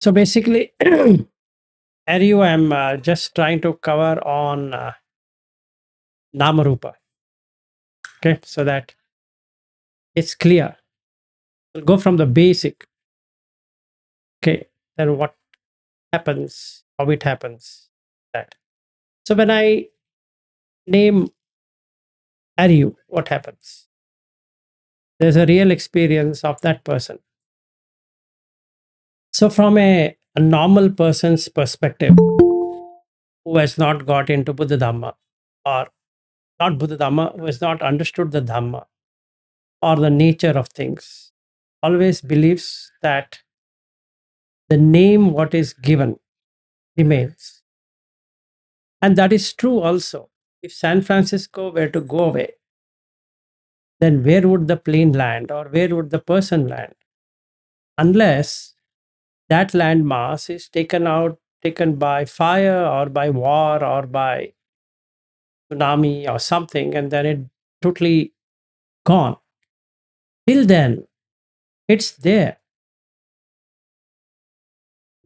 So basically, Ariu, I'm just trying to cover on Namarupa. Okay, so that it's clear. We'll go from the basic. Okay, then what happens, how it happens. That. So when I name Ariu, what happens? There's a real experience of that person. So from a normal person's perspective, who has not got into Buddha Dhamma, or not Buddha Dhamma, who has not understood the Dhamma or the nature of things, always believes that the name what is given remains. And that is true also. If San Francisco were to go away, then where would the plane land or where would the person land? Unless that land mass is taken by fire or by war or by tsunami or something, and then it totally gone. Till then, it's there.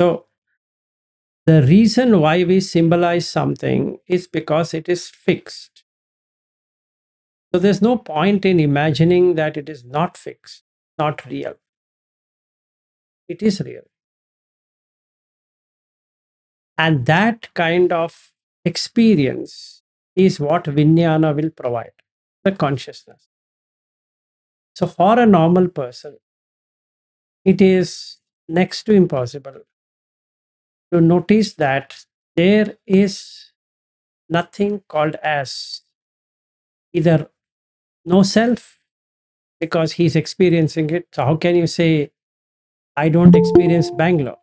So the reason why we symbolize something is because it is fixed. So there's no point in imagining that it is not fixed, not real. It is real. And that kind of experience is what Vijnana will provide, the consciousness. So for a normal person, it is next to impossible to notice that there is nothing called as either no self, because he's experiencing it. So how can you say, I don't experience Bangalore,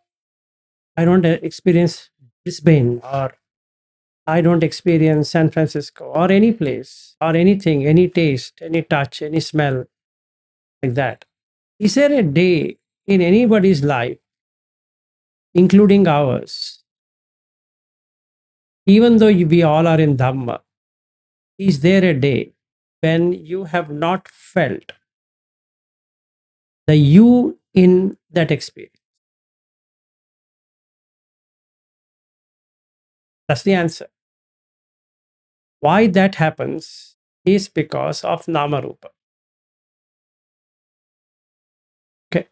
I don't experience Brisbane, or I don't experience San Francisco, or any place, or anything, any taste, any touch, any smell, like that? Is there a day in anybody's life, including ours, even though we all are in Dhamma, is there a day when you have not felt the you in that experience? That's the answer. Why that happens is because of Namarupa. Okay.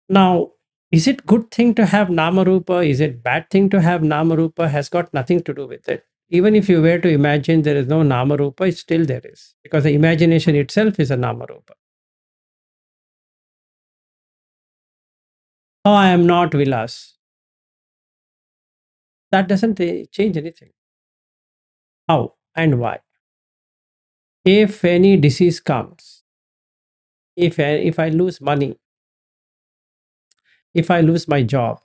Now, is it good thing to have Namarupa? Is it bad thing to have Namarupa? Has got nothing to do with it. Even if you were to imagine there is no Namarupa, it still there is, because the imagination itself is a Namarupa. Oh, I am not Vilas. That doesn't change anything. How and why? If any disease comes, if I lose money, if I lose my job,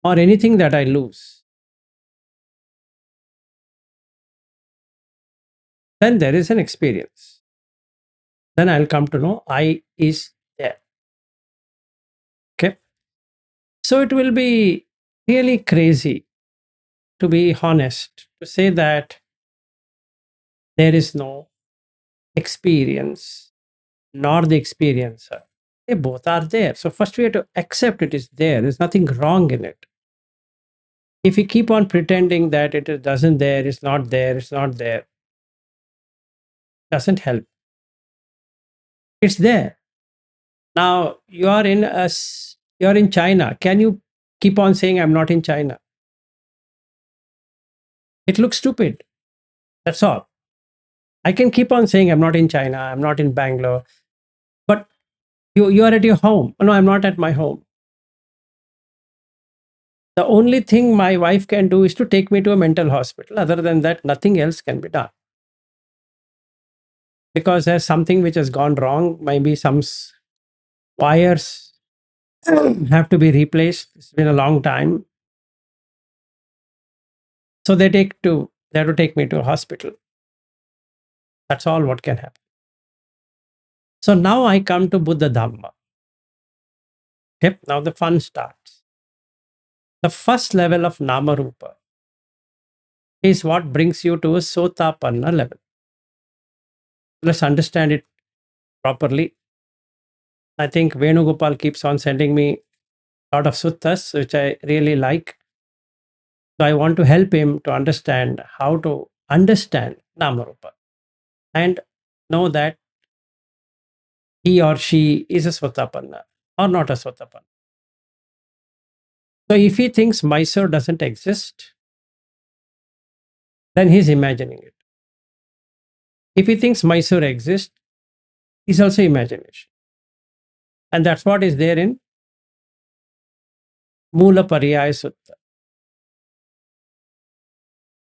or anything that I lose, then there is an experience. Then I'll come to know I is there. Okay. So it will be really crazy, to be honest, to say that there is no experience nor the experiencer. They both are there. So first we have to accept it is there. There's nothing wrong in it. If we keep on pretending that it doesn't there, it's not there, it's not there, doesn't help. It's there. Now you're in China. Can you keep on saying I'm not in China? It looks stupid. That's all. I can keep on saying I'm not in China, I'm not in Bangalore, but you are at your home. No, I'm not at my home. The only thing my wife can do is to take me to a mental hospital. Other than that, nothing else can be done. Because there's something which has gone wrong. Maybe some wires have to be replaced. It's been a long time. So they have to take me to a hospital. That's all what can happen. So now I come to Buddha Dhamma. Okay, now the fun starts. The first level of Namarupa is what brings you to a Sotapanna level. Let's understand it properly. I think Venugopal keeps on sending me a lot of suttas, which I really like. So I want to help him to understand how to understand Namarupa and know that he or she is a Swatapanna or not a Swatapanna. So if he thinks Mysore doesn't exist, then he's imagining it. If he thinks Mysore exists, it's also imagination. And that's what is there in Mula Pariyaya Sutta.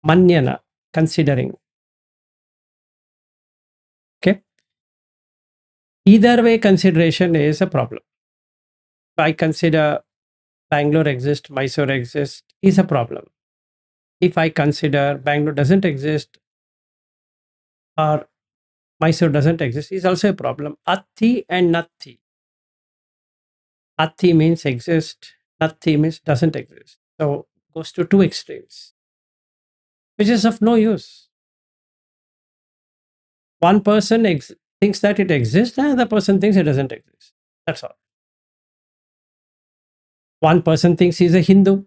Manyana, considering. Okay. Either way, consideration is a problem. If I consider Bangalore exists, Mysore exists, is a problem. If I consider Bangalore doesn't exist or Mysore doesn't exist, is also a problem. Atti and Natti. Atti means exist, Natti means doesn't exist. So goes to two extremes, which is of no use. One person thinks that it exists, and the other person thinks it doesn't exist. That's all. One person thinks he's a Hindu,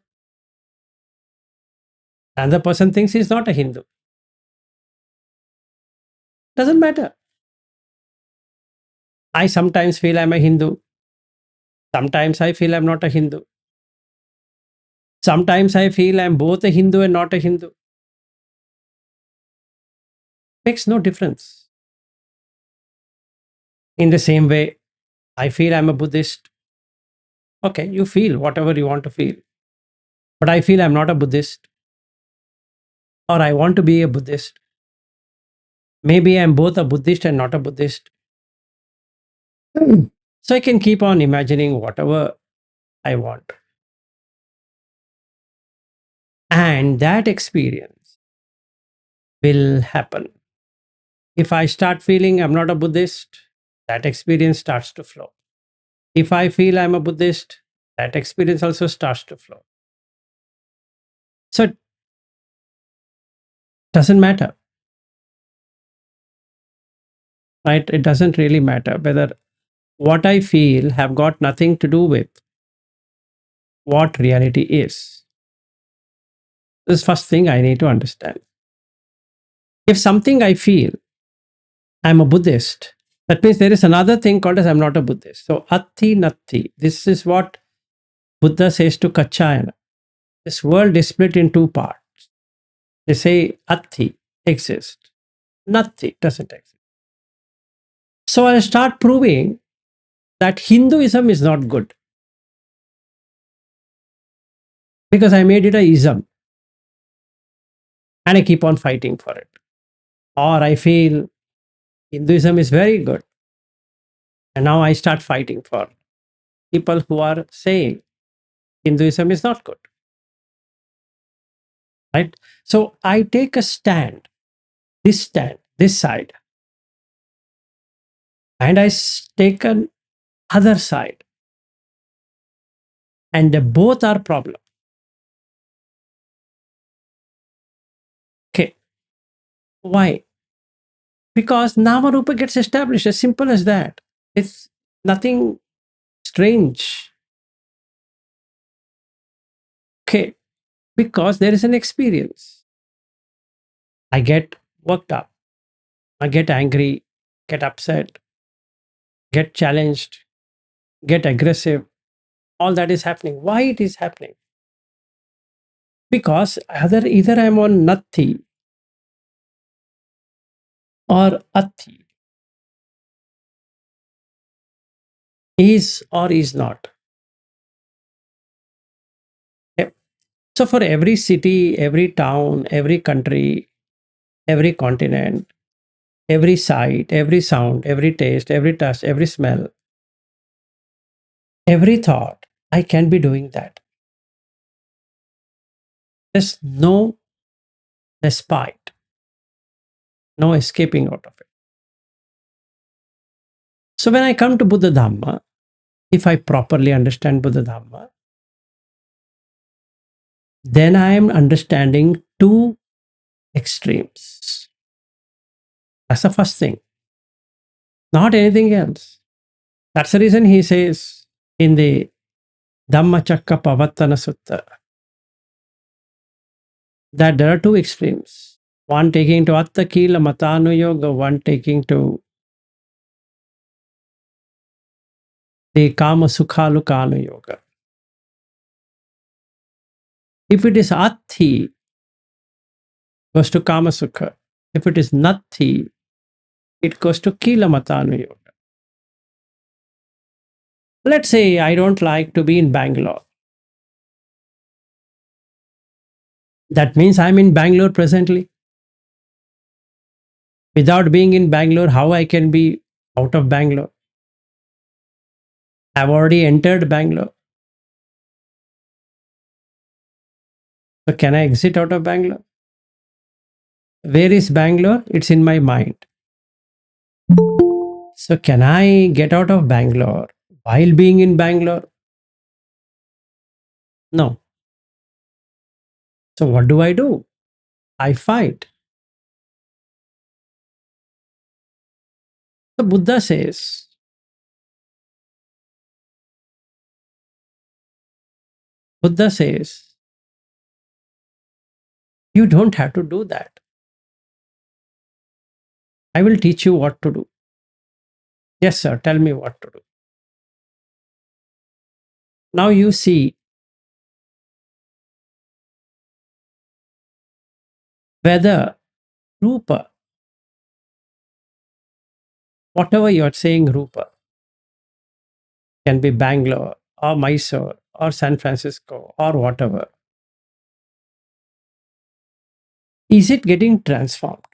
another person thinks he's not a Hindu. Doesn't matter. I sometimes feel I'm a Hindu. Sometimes I feel I'm not a Hindu. Sometimes I feel I'm both a Hindu and not a Hindu. Makes no difference. In the same way, I feel I'm a Buddhist. Okay, you feel whatever you want to feel. But I feel I'm not a Buddhist or I want to be a Buddhist. Maybe I'm both a Buddhist and not a Buddhist. So I can keep on imagining whatever I want. And that experience will happen. If I start feeling I'm not a Buddhist, that experience starts to flow. If I feel I'm a Buddhist, that experience also starts to flow. So it doesn't matter, right? It doesn't really matter whether what I feel have got nothing to do with what reality is. This is first thing I need to understand. If something I feel I'm a Buddhist, that means there is another thing called as I'm not a Buddhist. So atti natti. This is what Buddha says to Kachayana. This world is split in two parts. They say atti exists, natti doesn't exist. So I'll start proving that Hinduism is not good because I made it a ism and I keep on fighting for it. Or I feel Hinduism is very good and now I start fighting for people who are saying Hinduism is not good. Right? So I take a stand, this side, and I take an other side, and both are problem. Okay, why? Because Namarupa gets established, as simple as that. It's nothing strange. Okay, because there is an experience. I get worked up, I get angry, get upset, get challenged, get aggressive. All that is happening. Why it is happening? Because either I'm on Natti or Atti, is or is not. Yep. So for every city, every town, every country, every continent, every sight, every sound, every taste, every touch, every smell, every thought, I can be doing that. There's no respite, no escaping out of it. So when I come to Buddha Dhamma, if I properly understand Buddha Dhamma, then I am understanding two extremes. That's the first thing, not anything else. That's the reason he says in the Dhammachakka Pavattana Sutta that there are two extremes. One taking to Atta Kila Matanu Yoga, one taking to the Kama Sukhalukanu Yoga. If it is Atti, goes to Kama Sukha. If it is Natti, it goes to Kila Matanu Yoga. Let's say I don't like to be in Bangalore. That means I'm in Bangalore presently. Without being in Bangalore, how I can be out of Bangalore? I've already entered Bangalore. So can I exit out of Bangalore? Where is Bangalore? It's in my mind. So can I get out of Bangalore while being in Bangalore? No. So what do? I fight. The Buddha says, you don't have to do that. I will teach you what to do. Yes, sir, tell me what to do. Now you see whether Rupa, whatever you're saying, Rupa, can be Bangalore or Mysore or San Francisco or whatever. Is it getting transformed?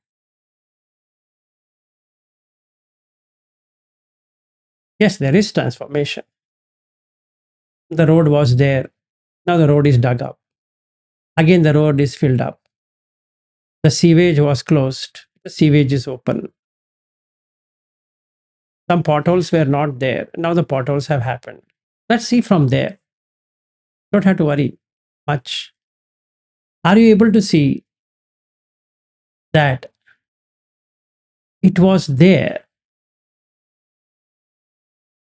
Yes, there is transformation. The road was there. Now the road is dug up. Again, the road is filled up. The sewage was closed. The sewage is open. Some potholes were not there. Now the potholes have happened. Let's see from there. Don't have to worry much. Are you able to see that it was there,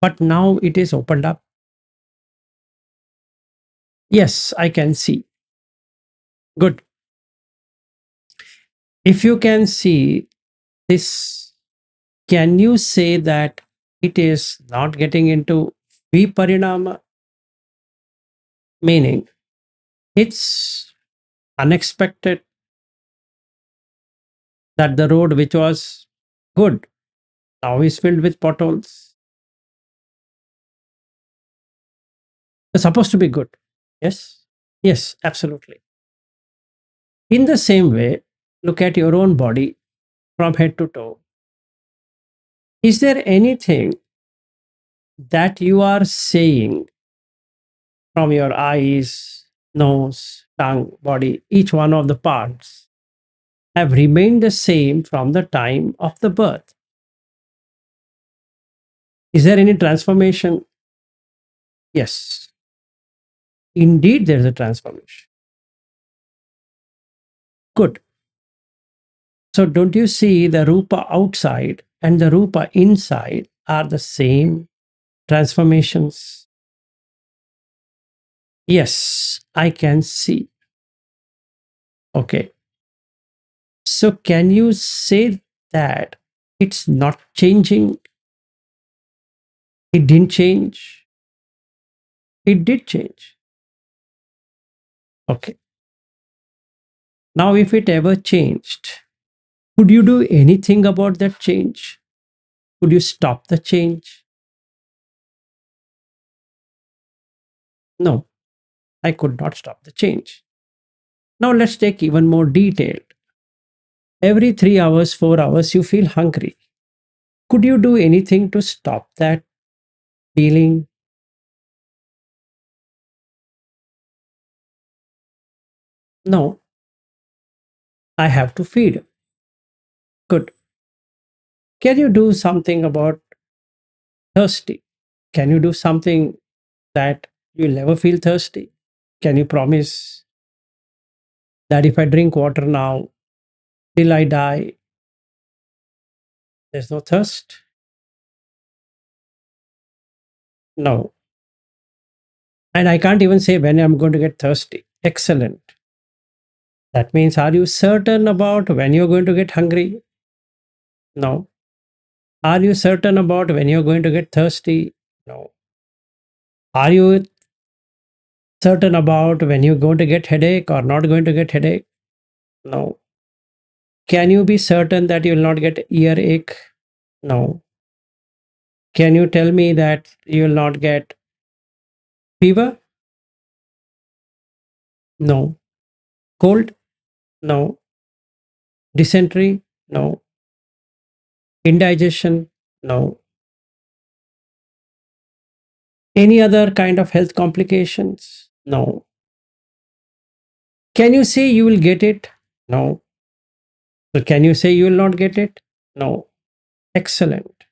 but now it is opened up? Yes, I can see. Good. If you can see this, can you say that it is not getting into viparinama? Meaning, it's unexpected that the road which was good now is filled with potholes. It's supposed to be good. Yes? Yes, absolutely. In the same way, look at your own body from head to toe. Is there anything that you are saying from your eyes, nose, tongue, body, each one of the parts have remained the same from the time of the birth? Is there any transformation? Yes. Indeed, there is a transformation. Good. So, don't you see the Rupa outside and the Rupa inside are the same transformations? Yes, I can see. Okay. So, can you say that it's not changing? It didn't change. It did change. Okay. Now, if it ever changed, could you do anything about that change? Could you stop the change? No, I could not stop the change. Now, let's take even more detailed. Every 3 hours, 4 hours, you feel hungry. Could you do anything to stop that feeling? No, I have to feed. Good. Can you do something about thirsty? Can you do something that you'll never feel thirsty? Can you promise that if I drink water now till I die, there's no thirst? No. And I can't even say when I'm going to get thirsty. Excellent. That means, are you certain about when you're going to get hungry? No. Are you certain about when you're going to get thirsty? No. Are you certain about when you're going to get headache or not going to get headache? No. Can you be certain that you'll not get earache? No. Can you tell me that you'll not get fever? No. Cold? No. Dysentery? No. Indigestion? No. Any other kind of health complications? No. Can you say you will get it? No. So, can you say you will not get it? No. Excellent.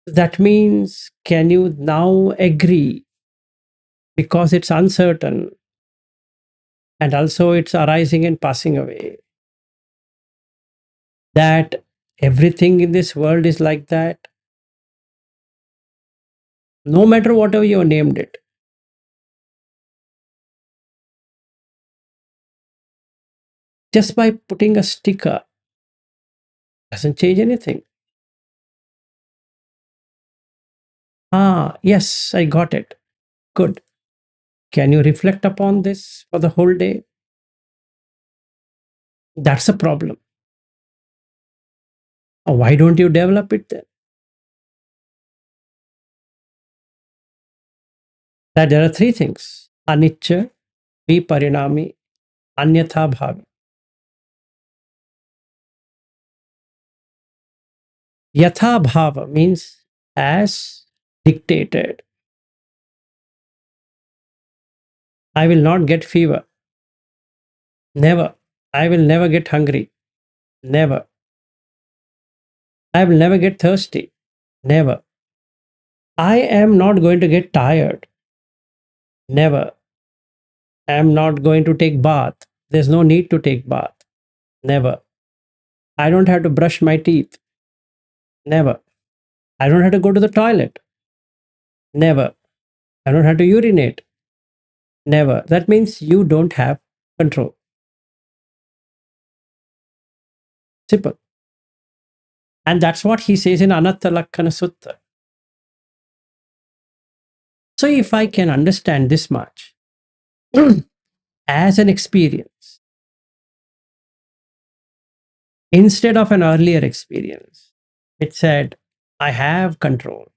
That means, can you now agree, because it's uncertain and also it's arising and passing away, that everything in this world is like that? No matter whatever you named it. Just by putting a sticker doesn't change anything. Ah, yes, I got it. Good. Can you reflect upon this for the whole day? That's a problem. Why don't you develop it then? That there are three things: anicca, viparinami, anyatha bhavi. Yatha bhava means as dictated. I will not get fever. Never. I will never get hungry. Never. I will never get thirsty. Never. I am not going to get tired. Never. I am not going to take bath. There's no need to take bath. Never. I don't have to brush my teeth. Never. I don't have to go to the toilet. Never. I don't have to urinate. Never. That means you don't have control. Simple. And that's what he says in Anatta Lakkana Sutta. So if I can understand this much as an experience, instead of an earlier experience, it said, I have control.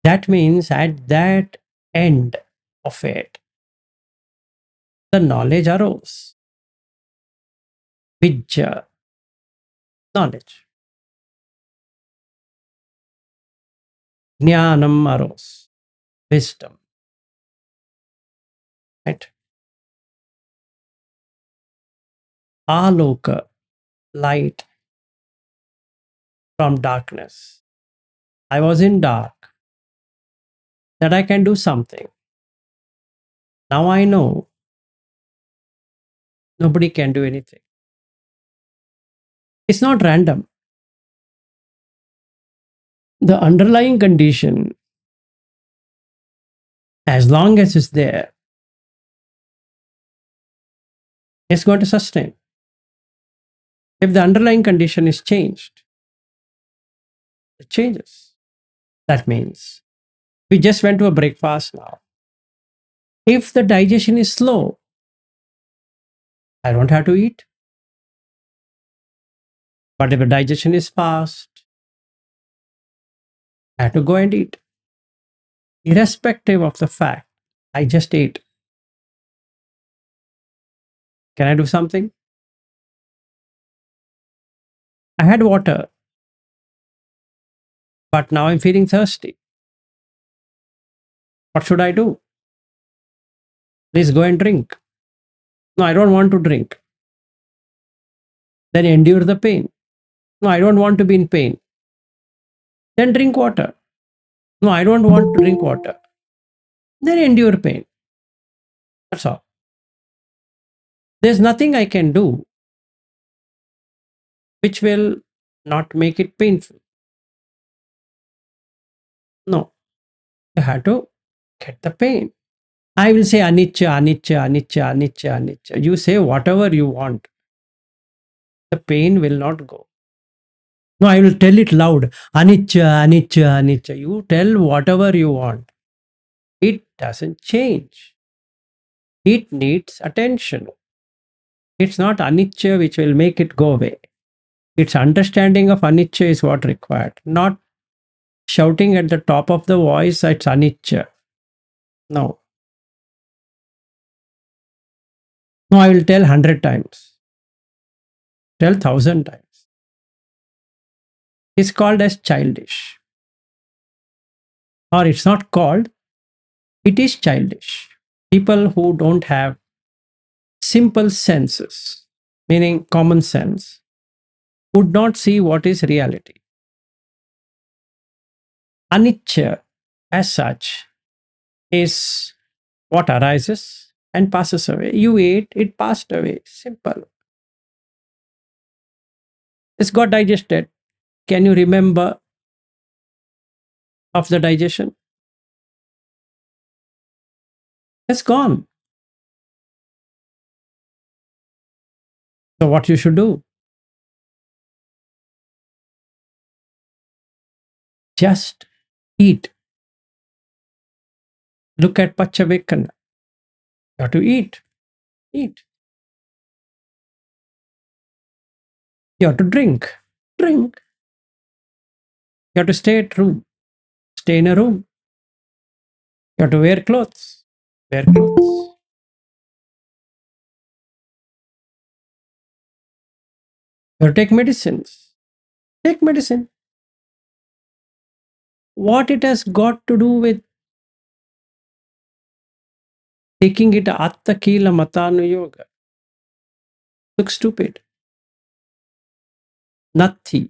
That means at that end of it, the knowledge arose. Vidya, knowledge. Jnanam arose, wisdom. Right? Aloka, light from darkness. I was in dark, that I can do something. Now I know nobody can do anything. It's not random. The underlying condition, as long as it's there, it's going to sustain. If the underlying condition is changed, it changes. That means we just went to a breakfast now. If the digestion is slow, I don't have to eat. But if the digestion is fast, I have to go and eat. Irrespective of the fact, I just ate. Can I do something? I had water, but now I'm feeling thirsty. What should I do? Please go and drink. No, I don't want to drink. Then endure the pain. No, I don't want to be in pain. Then drink water. No, I don't want to drink water. Then endure pain. That's all. There's nothing I can do which will not make it painful. You have to get the pain. I will say anicca, anicca, anicca, anicca, anicca. You say whatever you want. The pain will not go. No, I will tell it loud. Anicca, anicca, anicca. You tell whatever you want. It doesn't change. It needs attention. It's not anicca which will make it go away. Its understanding of anicca is what required, not shouting at the top of the voice, it's anicca. No. No, I will tell 100 times. Tell 1,000 times. It's called as childish. Or it's not called, it is childish. People who don't have simple senses, meaning common sense, would not see what is reality. Anicca, as such, is what arises and passes away. You ate, it passed away. Simple. It's got digested. Can you remember of the digestion? It's gone. So what you should do? Just eat. Look at Pachavekana. You have to eat. Eat. You have to drink. Drink. You have to stay at room. Stay in a room. You have to wear clothes. Wear clothes. You have to take medicines. Take medicine. What it has got to do with taking it Atta Kila Matanu Yoga? Look stupid. Nothing.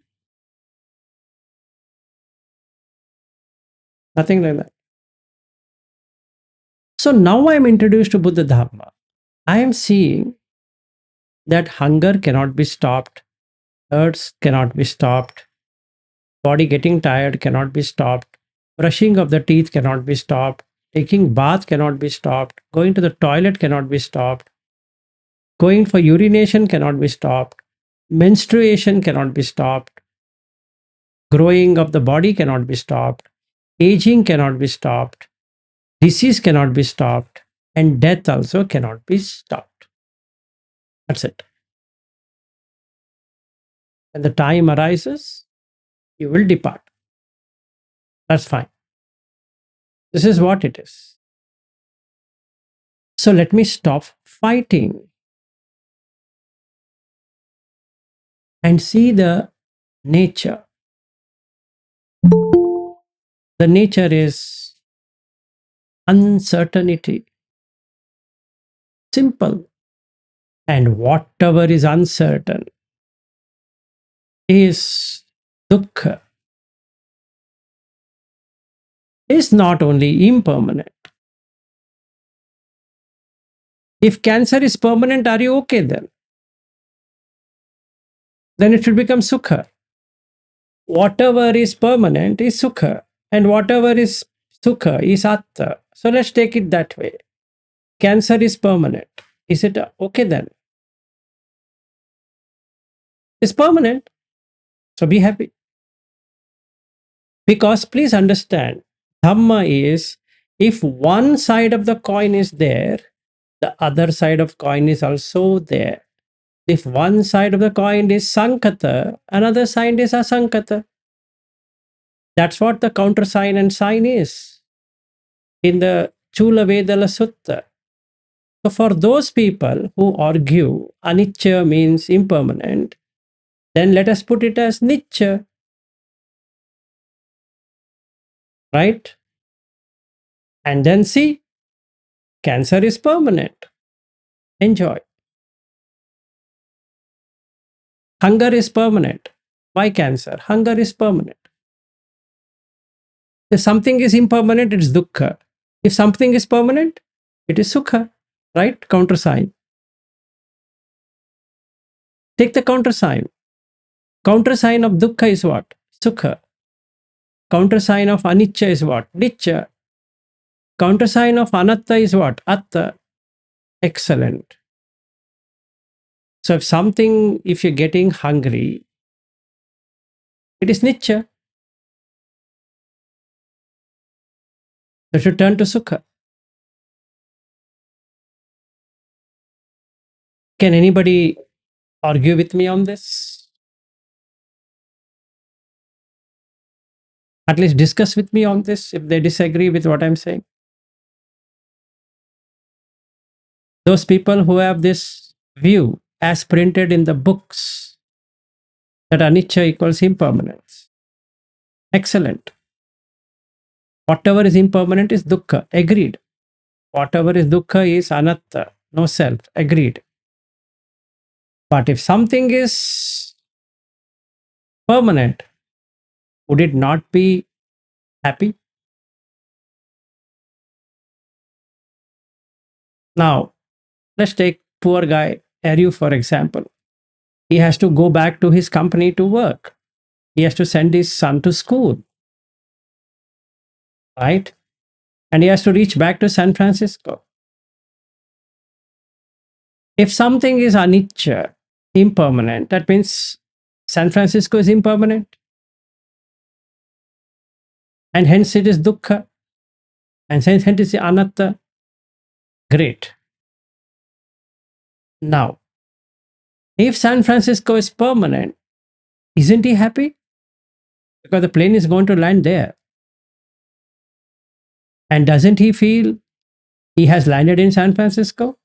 Nothing like that. So now I am introduced to Buddha Dhamma. I am seeing that hunger cannot be stopped, thirst cannot be stopped, body getting tired cannot be stopped, brushing of the teeth cannot be stopped, taking bath cannot be stopped, going to the toilet cannot be stopped, going for urination cannot be stopped, menstruation cannot be stopped, growing of the body cannot be stopped, aging cannot be stopped, disease cannot be stopped, and death also cannot be stopped. That's it. When the time arises, you will depart. That's fine. This is what it is. So let me stop fighting and see the nature. The nature is uncertainty. Simple. And whatever is uncertain is dukkha. Is not only impermanent. If cancer is permanent, are you okay then? Then it should become sukha. Whatever is permanent is sukha, and whatever is sukha is atta. So let's take it that way. Cancer is permanent. Is it okay then? It's permanent. So be happy. Because please understand, Dhamma is, if one side of the coin is there, the other side of coin is also there. If one side of the coin is sankata, another side is asankata. That's what the countersign and sign is in the Chula Vedala Sutta. So for those people who argue anicca means impermanent, then let us put it as nicca. Right? And then see, cancer is permanent. Enjoy. Hunger is permanent. Why cancer? Hunger is permanent. If something is impermanent, it's dukkha. If something is permanent, it is sukha. Right? Countersign. Take the countersign. Countersign of dukkha is what? Sukha. Countersign of anicca is what? Nicca. countersign of anatta is what? Atta. Excellent. So if you're getting hungry, it is nicha. Let you turn to sukha. Can anybody argue with me on this? At least discuss with me on this if they disagree with what I'm saying. Those people who have this view as printed in the books that anicca equals impermanence. Excellent. Whatever is impermanent is dukkha. Agreed. Whatever is dukkha is anatta. No self. Agreed. But if something is permanent, would it not be happy? Now, let's take poor guy Aryu for example. He has to go back to his company to work. He has to send his son to school, right? And he has to reach back to San Francisco. If something is anicca, impermanent, that means San Francisco is impermanent. And hence it is dukkha. And hence it is anatta. Great. Now, if San Francisco is permanent, isn't he happy? Because the plane is going to land there. And doesn't he feel he has landed in San Francisco?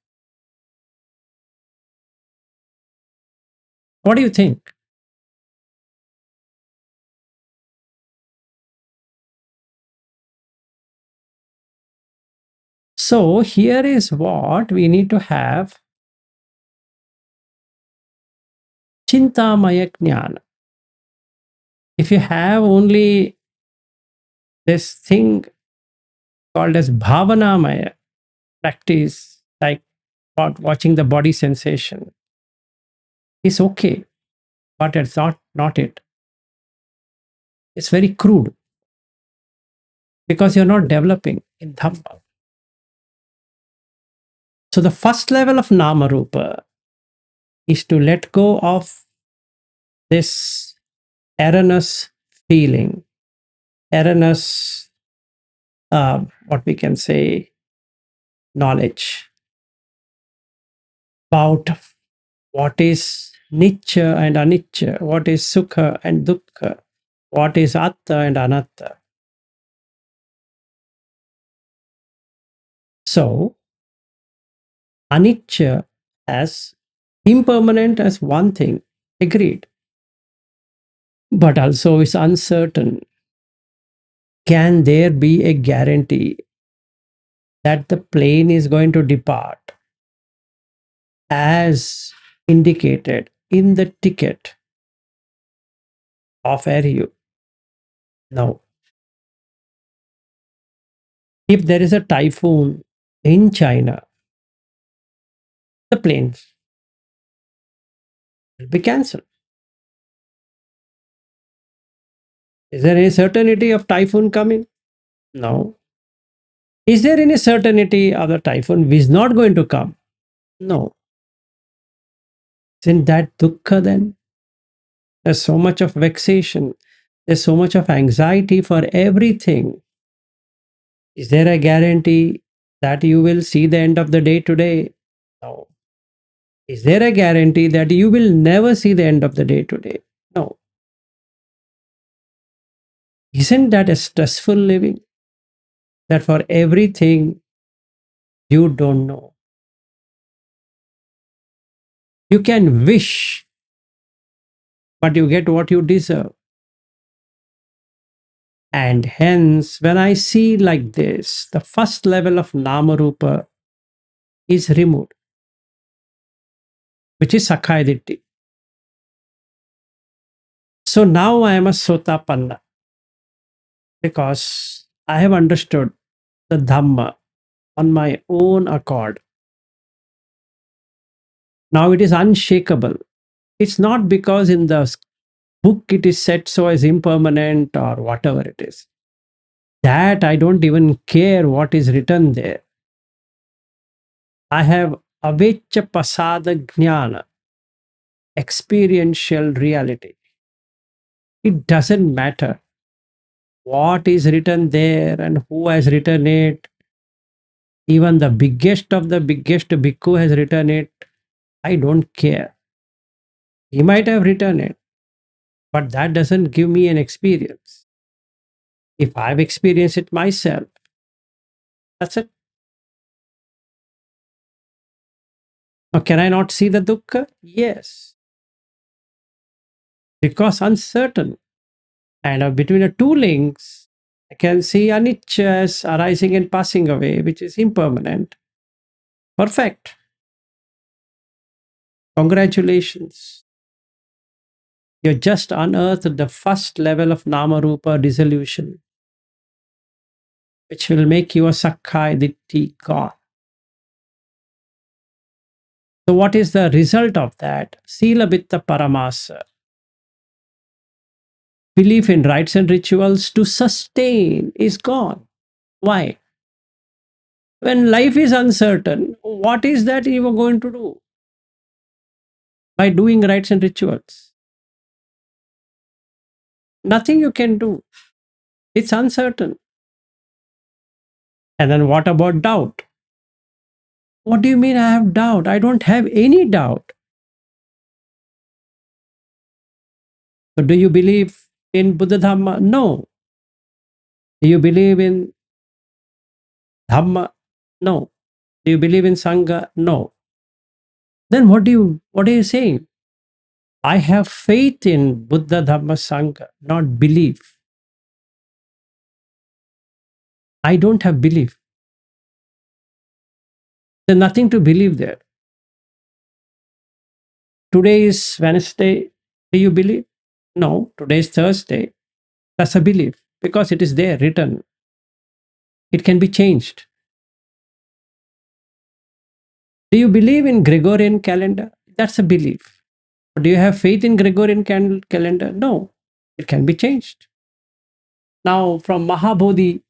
What do you think? So here is what we need to have chintamaya jnana. If you have only this thing called as bhavanamaya practice, like watching the body sensation, is okay, but it's not it. It's very crude because you're not developing in Dhamma. So the first level of nama rupa is to let go of this erroneous feeling, erroneous, what we can say, knowledge about what is nicha and anicca, what is sukha and dukkha, what is atta and anatta. So, anicca as impermanent as one thing, agreed, but also is uncertain. Can there be a guarantee that the plane is going to depart as indicated in the ticket of Air? No. If there is a typhoon in China, the planes will be cancelled. Is there any certainty of typhoon coming? No. Is there any certainty of the typhoon is not going to come? No. Isn't that dukkha then? There's so much of vexation. There's so much of anxiety for everything. Is there a guarantee that you will see the end of the day today? No. Is there a guarantee that you will never see the end of the day today? No. Isn't that a stressful living? That for everything you don't know. You can wish, but you get what you deserve. And hence, when I see like this, the first level of Namarupa is removed, which is Sakkaya Ditthi. So now I am a Sotapanna because I have understood the Dhamma on my own accord. Now it is unshakable. It's not because in the book it is said so as impermanent or whatever it is. that I don't even care what is written there. I have aveccha pasada jnana, experiential reality. It doesn't matter what is written there and who has written it. Even the biggest of the biggest bhikkhu has written it. I don't care. He might have written it, but that doesn't give me an experience. If I've experienced it myself, that's it. Now, can I not see the dukkha? Yes, because uncertain. And between the two links, I can see anicca as arising and passing away, which is impermanent. Perfect. Congratulations. You just unearthed the first level of Nama Rupa dissolution, which will make you a Sakkaya Ditthi gone. So, what is the result of that? Sila Bitta Paramasa. Belief in rites and rituals to sustain is gone. Why? When life is uncertain, what is that you are going to do by doing rites and rituals? Nothing you can do. It's uncertain. And then what about doubt? What do you mean I have doubt? I don't have any doubt. So do you believe in Buddha Dhamma? No. Do you believe in Dhamma? No. Do you believe in Sangha? No. Then what are you saying? I have faith in Buddha Dhamma Sangha, not belief. I don't have belief. There's nothing to believe there. Today is Wednesday. Do you believe? No. Today is Thursday. That's a belief because it is there written. It can be changed. Do you believe in Gregorian calendar? That's a belief. Do you have faith in Gregorian calendar? No. It can be changed. Now, from Mahabodhi,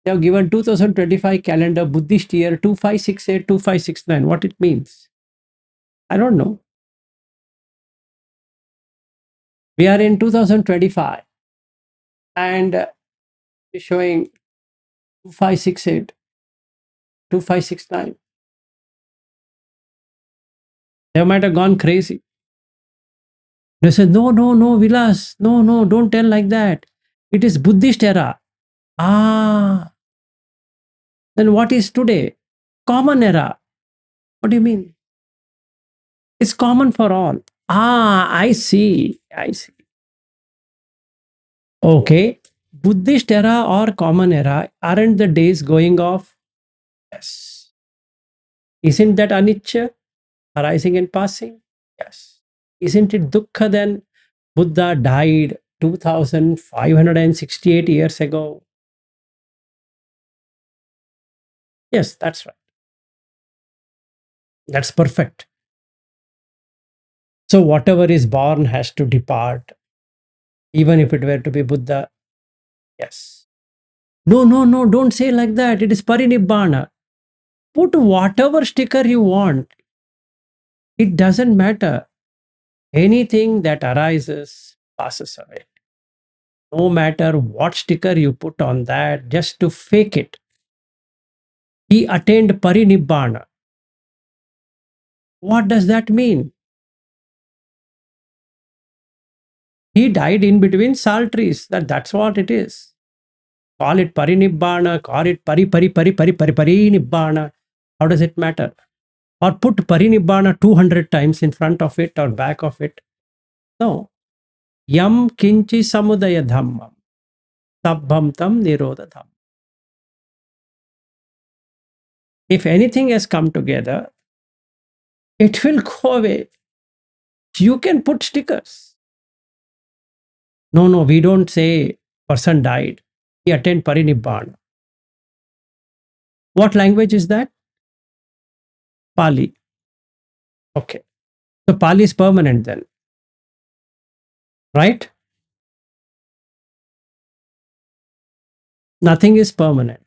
they have given 2025 calendar Buddhist year 2568, 2569. What it means? I don't know. We are in 2025 and showing 2568, 2569. They might have gone crazy. They said, no, no, no, Vilas, no, no, don't tell like that. It is Buddhist era. Ah, then what is today? Common era. What do you mean? It's common for all. Ah, I see. I see. Okay. Buddhist era or common era, aren't the days going off? Yes. Isn't that anicca, arising and passing? Yes. Isn't it dukkha then? Buddha died 2568 years ago. Yes, that's right. That's perfect. So, whatever is born has to depart, even if it were to be Buddha. Yes. No, no, no, don't say like that. It is parinibbana. Put whatever sticker you want. It doesn't matter. Anything that arises passes away. No matter what sticker you put on that, just to fake it. He attained parinibbana. What does that mean? He died in between salt trees. That's what it is. Call it parinibbana, call it parinibbana. How does it matter? Or put parinibbana 200 times in front of it or back of it. No. Yam kinchi samudaya dhammam. Sabbham tam nirodha dhammam. If anything has come together, it will go away. You can put stickers. No, no, we don't say person died. He attained parinibbana. What language is that? Pali. Okay. So Pali is permanent then. Right? Nothing is permanent.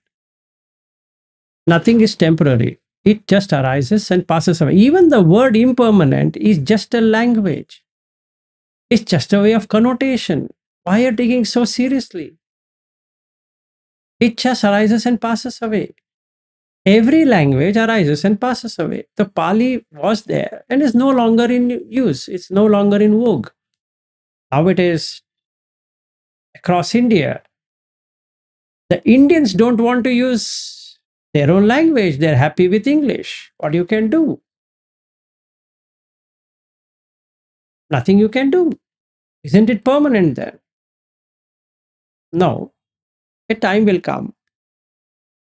Nothing is temporary. It just arises and passes away. Even the word impermanent is just a language. It's just a way of connotation. Why are you taking so seriously? It just arises and passes away. Every language arises and passes away. The Pali was there and is no longer in use. It's no longer in vogue. Now it is across India. The Indians don't want to use their own language. They're happy with English. What you can do? Nothing you can do. Isn't it permanent then? No. A time will come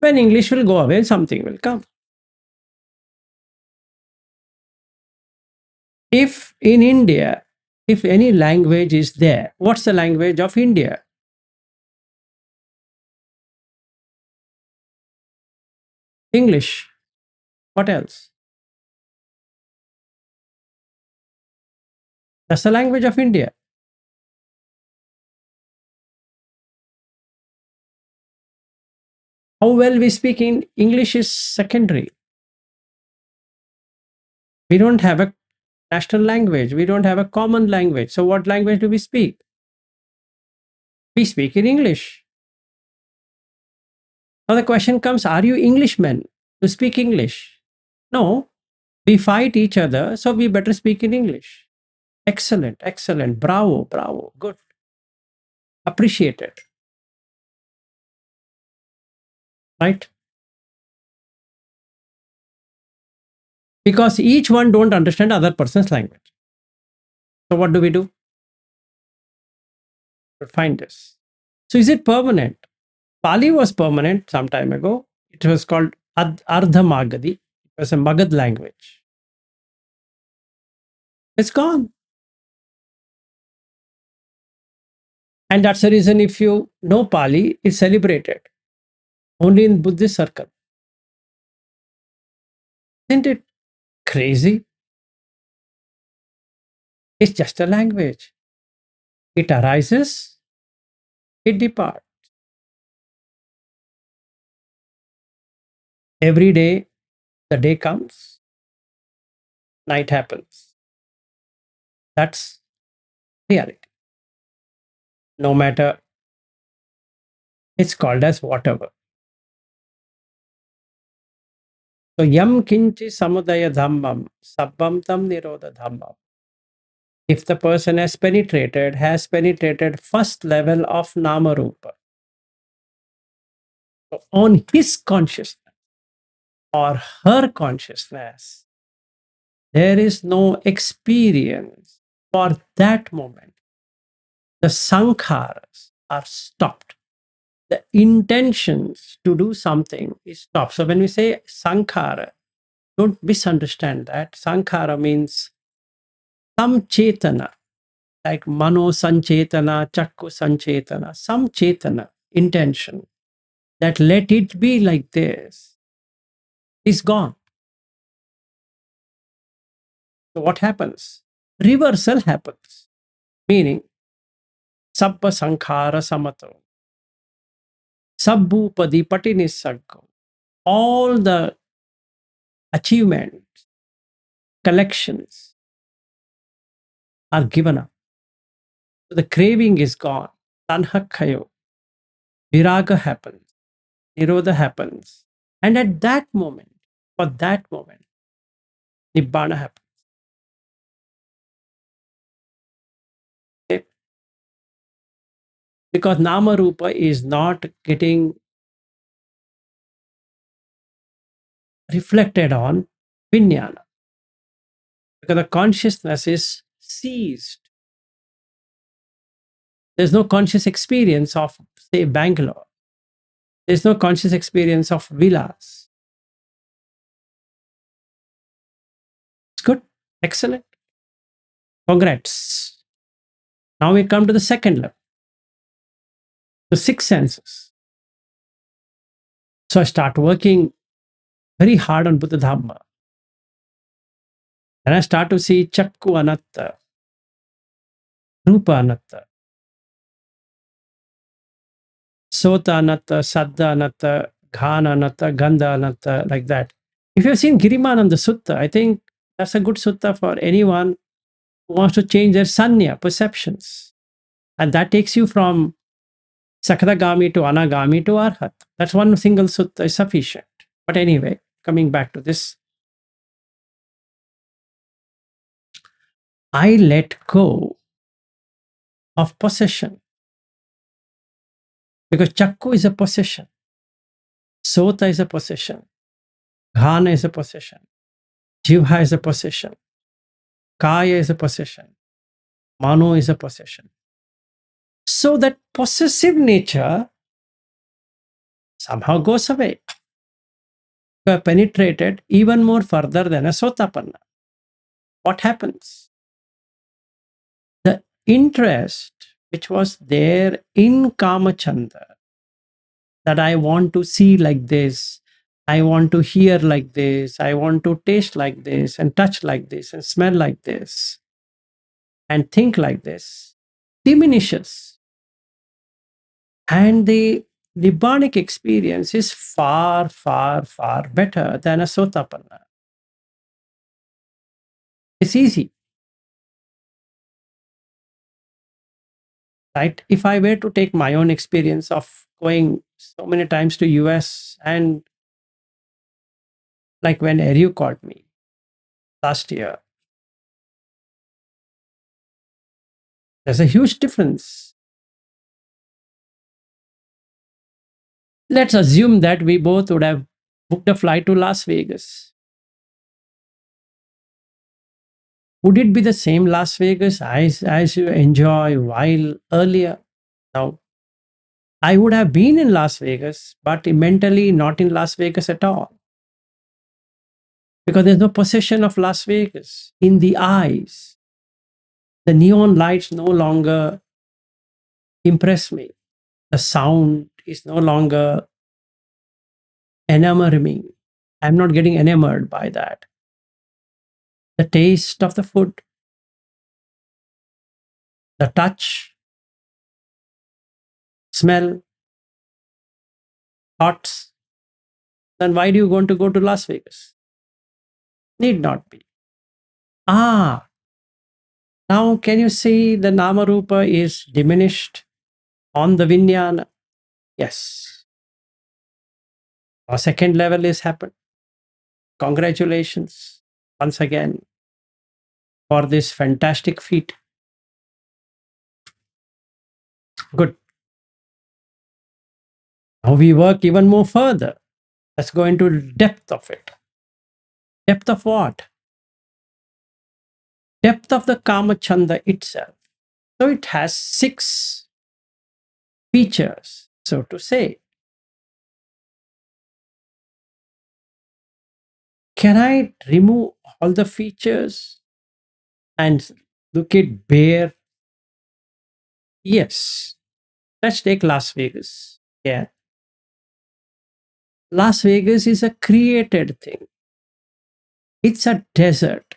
when English will go away and something will come. If in India, if any language is there, what's the language of India? English. What else? That's the language of India. How well we speak in English is secondary. We don't have a national language. We don't have a common language. So what language do we speak? We speak in English. Now the question comes, are you Englishmen to speak English? No, we fight each other, so we better speak in English. Excellent, excellent. Bravo, bravo. Good. Appreciate it. Right? Because each one don't understand other person's language. So what do? We find this. So is it permanent? Pali was permanent some time ago. It was called Ardha Magadhi. It was a Magad language. It's gone. And that's the reason if you know Pali, it's celebrated only in Buddhist circle. Isn't it crazy? It's just a language. It arises, it departs. Every day, the day comes, night happens. That's reality. No matter, it's called as whatever. So yam kinchi samudaya dhammam, sabbam tam nirodha dhammam. If the person has penetrated first level of nama rupa, so on his consciousness or her consciousness, there is no experience for that moment. The sankharas are stopped. The intentions to do something is stopped. So when we say sankhara, don't misunderstand that. Sankhara means some chetana, like mano sanchetana, chakku sanchetana, some chetana, intention, that let it be like this, is gone. So what happens? Reversal happens, meaning sabba sankhara samato, sabbupadi patinisaggo. All the achievements, collections are given up. So the craving is gone. Tanhakhayo, viraga happens, nirodha happens. And at that moment, for that moment, nibbana happens. Okay? Because nama rupa is not getting reflected on vijnana. Because the consciousness is seized. There's no conscious experience of, say, Bangalore. There's no conscious experience of villas. It's good. Excellent. Congrats. Now we come to the second level, the six senses. So I start working very hard on Buddha Dhamma. And I start to see Chakku Anatta, Rupa Anatta, Sota anatta, Saddha anatta, Ghana anatta, Gandha anatta, like that. If you've seen Girimananda Sutta, I think that's a good sutta for anyone who wants to change their sanya, perceptions. And that takes you from Sakadagami to Anagami to Arhat. That's one single sutta is sufficient. But anyway, coming back to this, I let go of possession because Chakku is a possession, Sota is a possession, Ghana is a possession, Jivha is a possession, Kaya is a possession, Mano is a possession. So that possessive nature somehow goes away. You are penetrated even more further than a Sotapanna. What happens? The interest which was there in Kamachanda, that I want to see like this, I want to hear like this, I want to taste like this, and touch like this, and smell like this, and think like this, diminishes. And the Nibbanic experience is far, far, far better than a Sotapanna. It's easy, right? If I were to take my own experience of going so many times to US, and like when Eru called me last year, there's a huge difference. Let's assume that we both would have booked a flight to Las Vegas. Would it be the same Las Vegas as you enjoy while earlier? No. I would have been in Las Vegas, but mentally not in Las Vegas at all. Because there's no possession of Las Vegas in the eyes. The neon lights no longer impress me. The sound is no longer enamoring me. I'm not getting enamored by that. The taste of the food, the touch, smell, thoughts, then why do you want to go to Las Vegas? Need not be. Now can you see the Namarupa is diminished on the Vijnana? Yes. Our second level is happened. Congratulations once again for this fantastic feat. Good. Now we work even more further. Let's go into depth of it. Depth of what? Depth of the Kama Chanda itself. So it has 6 features, so to say. Can I remove all the features and look it bare? Yes. Let's take Las Vegas. Yeah. Las Vegas is a created thing. It's a desert.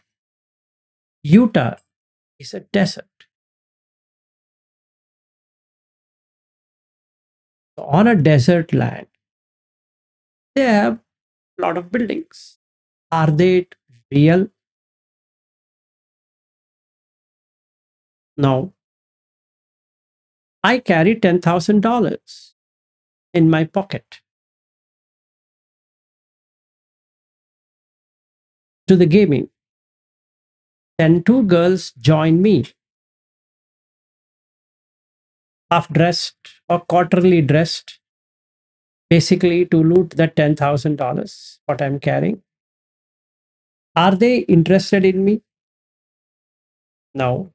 Utah is a desert. So on a desert land, they have a lot of buildings. Are they real? No. I carry $10,000 in my pocket to the gaming. Then 2 girls join me, half dressed or quarterly dressed, basically to loot that $10,000 what I'm carrying. Are they interested in me? No.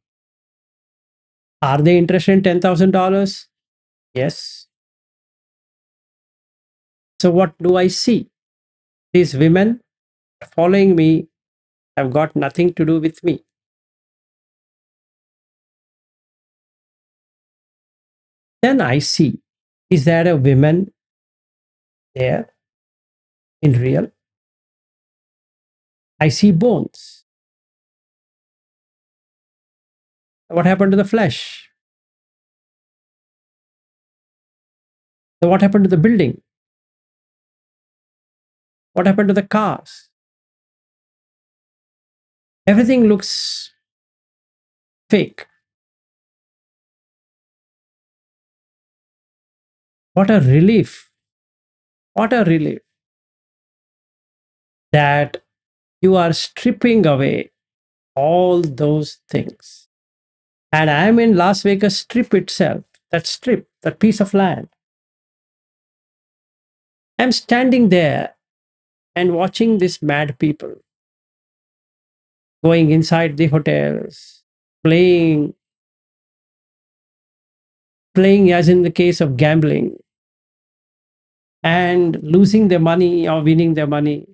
Are they interested in $10,000? Yes. So what do I see? These women following me have got nothing to do with me. Then I see, is there a woman there in real? I see bones. What happened to the flesh? So what happened to the building? What happened to the cars? Everything looks fake. What a relief. What a relief that you are stripping away all those things. And I'm in Las Vegas Strip itself, that strip, that piece of land. I'm standing there and watching these mad people going inside the hotels, playing, playing as in the case of gambling, and losing their money or winning their money,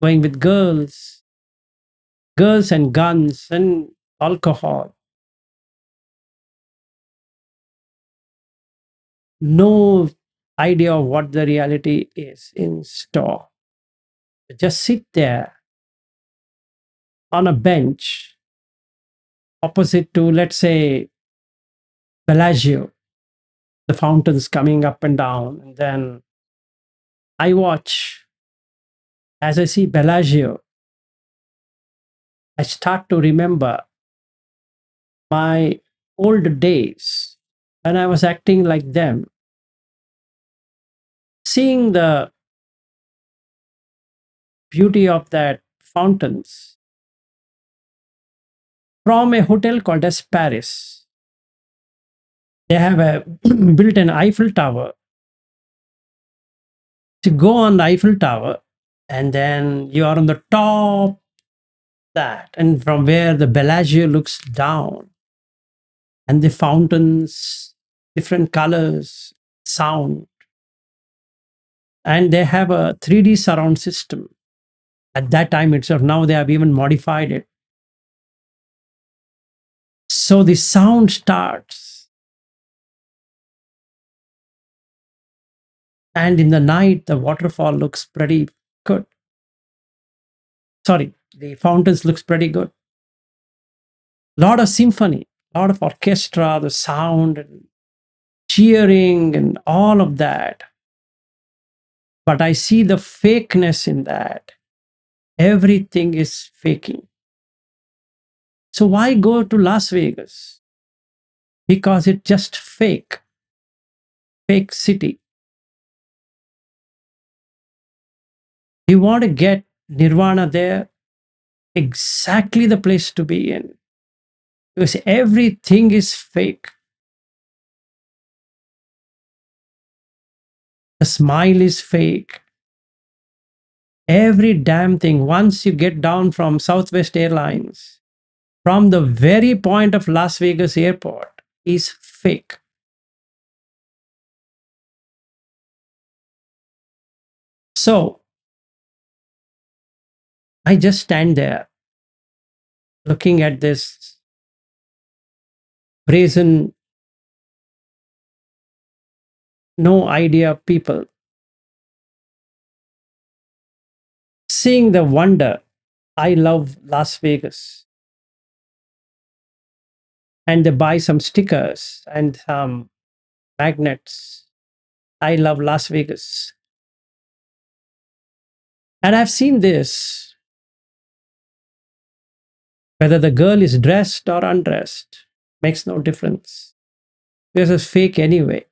going with girls, girls and guns and alcohol. No idea of what the reality is in store. Just sit there on a bench opposite to, let's say, Bellagio, the fountains coming up and down. And then I watch as I see Bellagio, I start to remember my old days when I was acting like them, seeing the beauty of that fountains from a hotel called as Paris. They have a built an Eiffel Tower. To go on the Eiffel Tower, and then you are on the top that, and from where the Bellagio looks down, and the fountains, different colors, sound, and they have a 3D surround system. At that time itself, now they have even modified it. So the sound starts, and in the night, the waterfall looks pretty good. Sorry, the fountains looks pretty good. Lot of symphony, lot of orchestra, the sound, and cheering, and all of that. But I see the fakeness in that. Everything is faking. So why go to Las Vegas? Because it's just fake, fake city. You want to get nirvana there, exactly the place to be in. Because everything is fake. The smile is fake. Every damn thing. Once you get down from Southwest Airlines, from the very point of Las Vegas airport, is fake. So I just stand there looking at this brazen, no idea people, seeing the wonder. I love Las Vegas. And they buy some stickers and some magnets. I love Las Vegas. And I've seen this, whether the girl is dressed or undressed, makes no difference. This is fake anyway.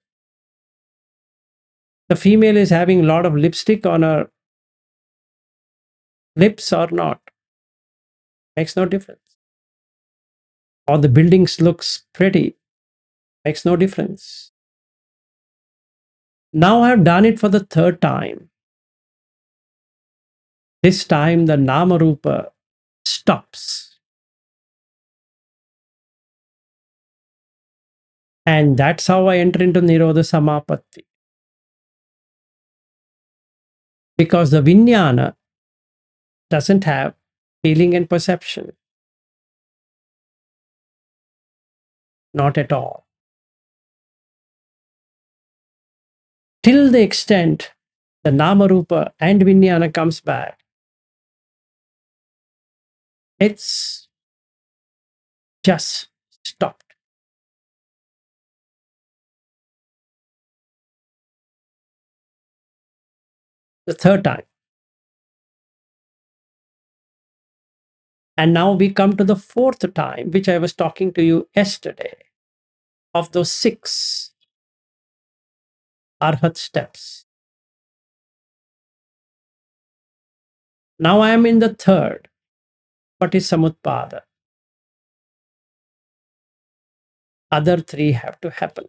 The female is having a lot of lipstick on her lips or not, makes no difference. Or the buildings looks pretty, makes no difference. Now I've done it for the third time. This time the Namarupa stops. And that's how I enter into Nirodha Samapatti. Because the Vijnana doesn't have feeling and perception. Not at all. Till the extent the Namarupa and Vijnana comes back, it's just stopped. the third time. And now we come to the fourth time, which I was talking to you yesterday, of those 6 arhat steps. Now I am in the third, Patisamutpada. Other 3 have to happen.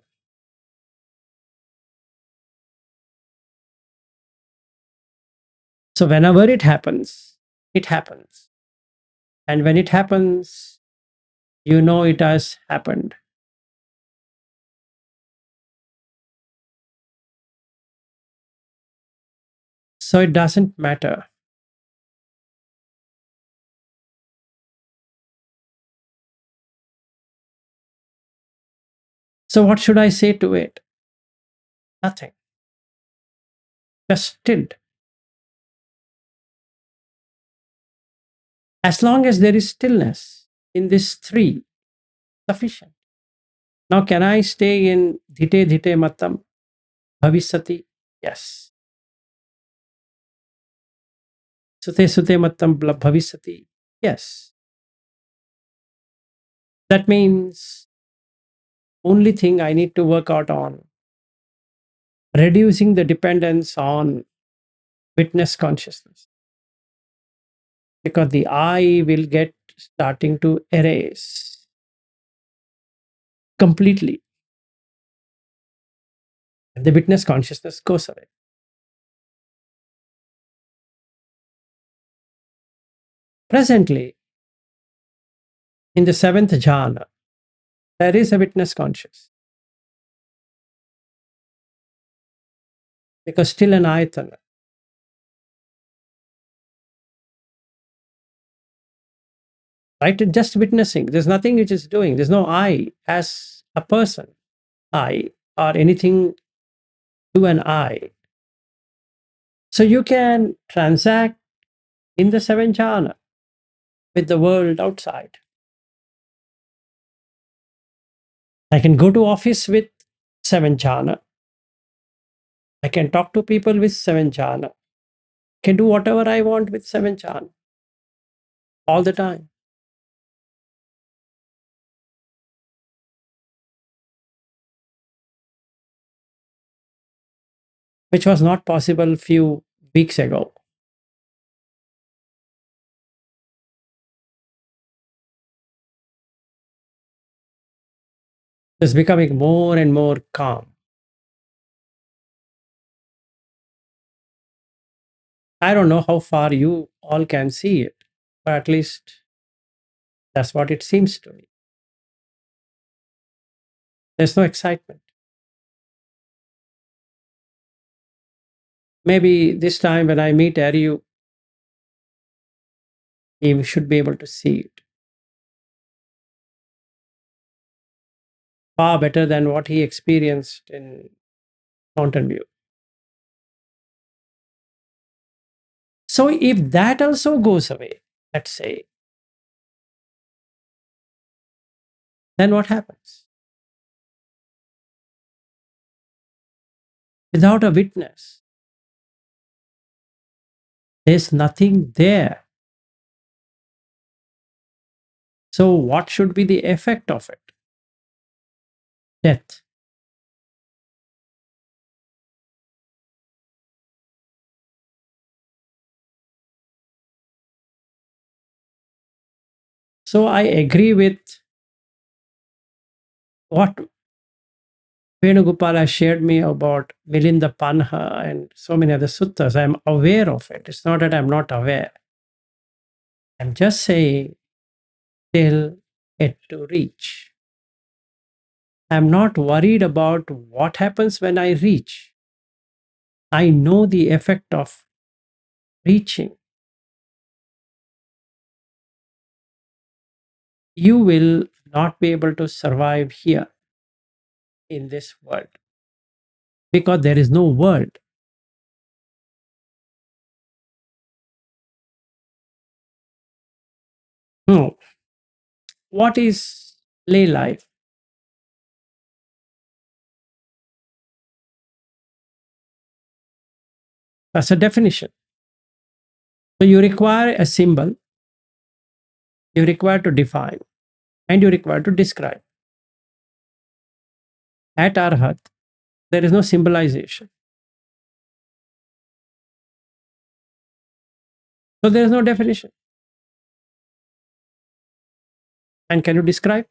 So whenever it happens, it happens. And when it happens, you know it has happened. So it doesn't matter. So what should I say to it? Nothing. Just stilled. As long as there is stillness in these 3, sufficient. Now, can I stay in dhite dhite matam bhavisati? Yes. Sute sute matam bhavisati? Yes. That means only thing I need to work out on reducing the dependence on witness consciousness, because the I will get starting to erase completely. And the witness consciousness goes away. Presently, in the 7th jhana, there is a witness conscious, because still an ayatana. Right? It's just witnessing. There's nothing which is doing. There's no I as a person, I, or anything to an I. So you can transact in the 7th jhana with the world outside. I can go to office with 7th jhana. I can talk to people with 7th jhana. Can do whatever I want with 7th jhana all the time. Which was not possible few weeks ago. It's becoming more and more calm. I don't know how far you all can see it, but at least that's what it seems to me. There's no excitement. Maybe this time when I meet Aryu, he should be able to see it far better than what he experienced in Mountain View. So if that also goes away, let's say, then what happens? Without a witness, there's nothing there. So what should be the effect of it? Death. So I agree with what Venugopala shared me about Milinda Panha and so many other suttas. I'm aware of it. It's not that I'm not aware. I'm just saying till it to reach. I'm not worried about what happens when I reach. I know the effect of reaching. You will not be able to survive here in this world because there is no world. No. What is lay life? That's a definition. So you require a symbol, you require to define, and you require to describe. At Arhat, there is no symbolization. So there is no definition. And can you describe?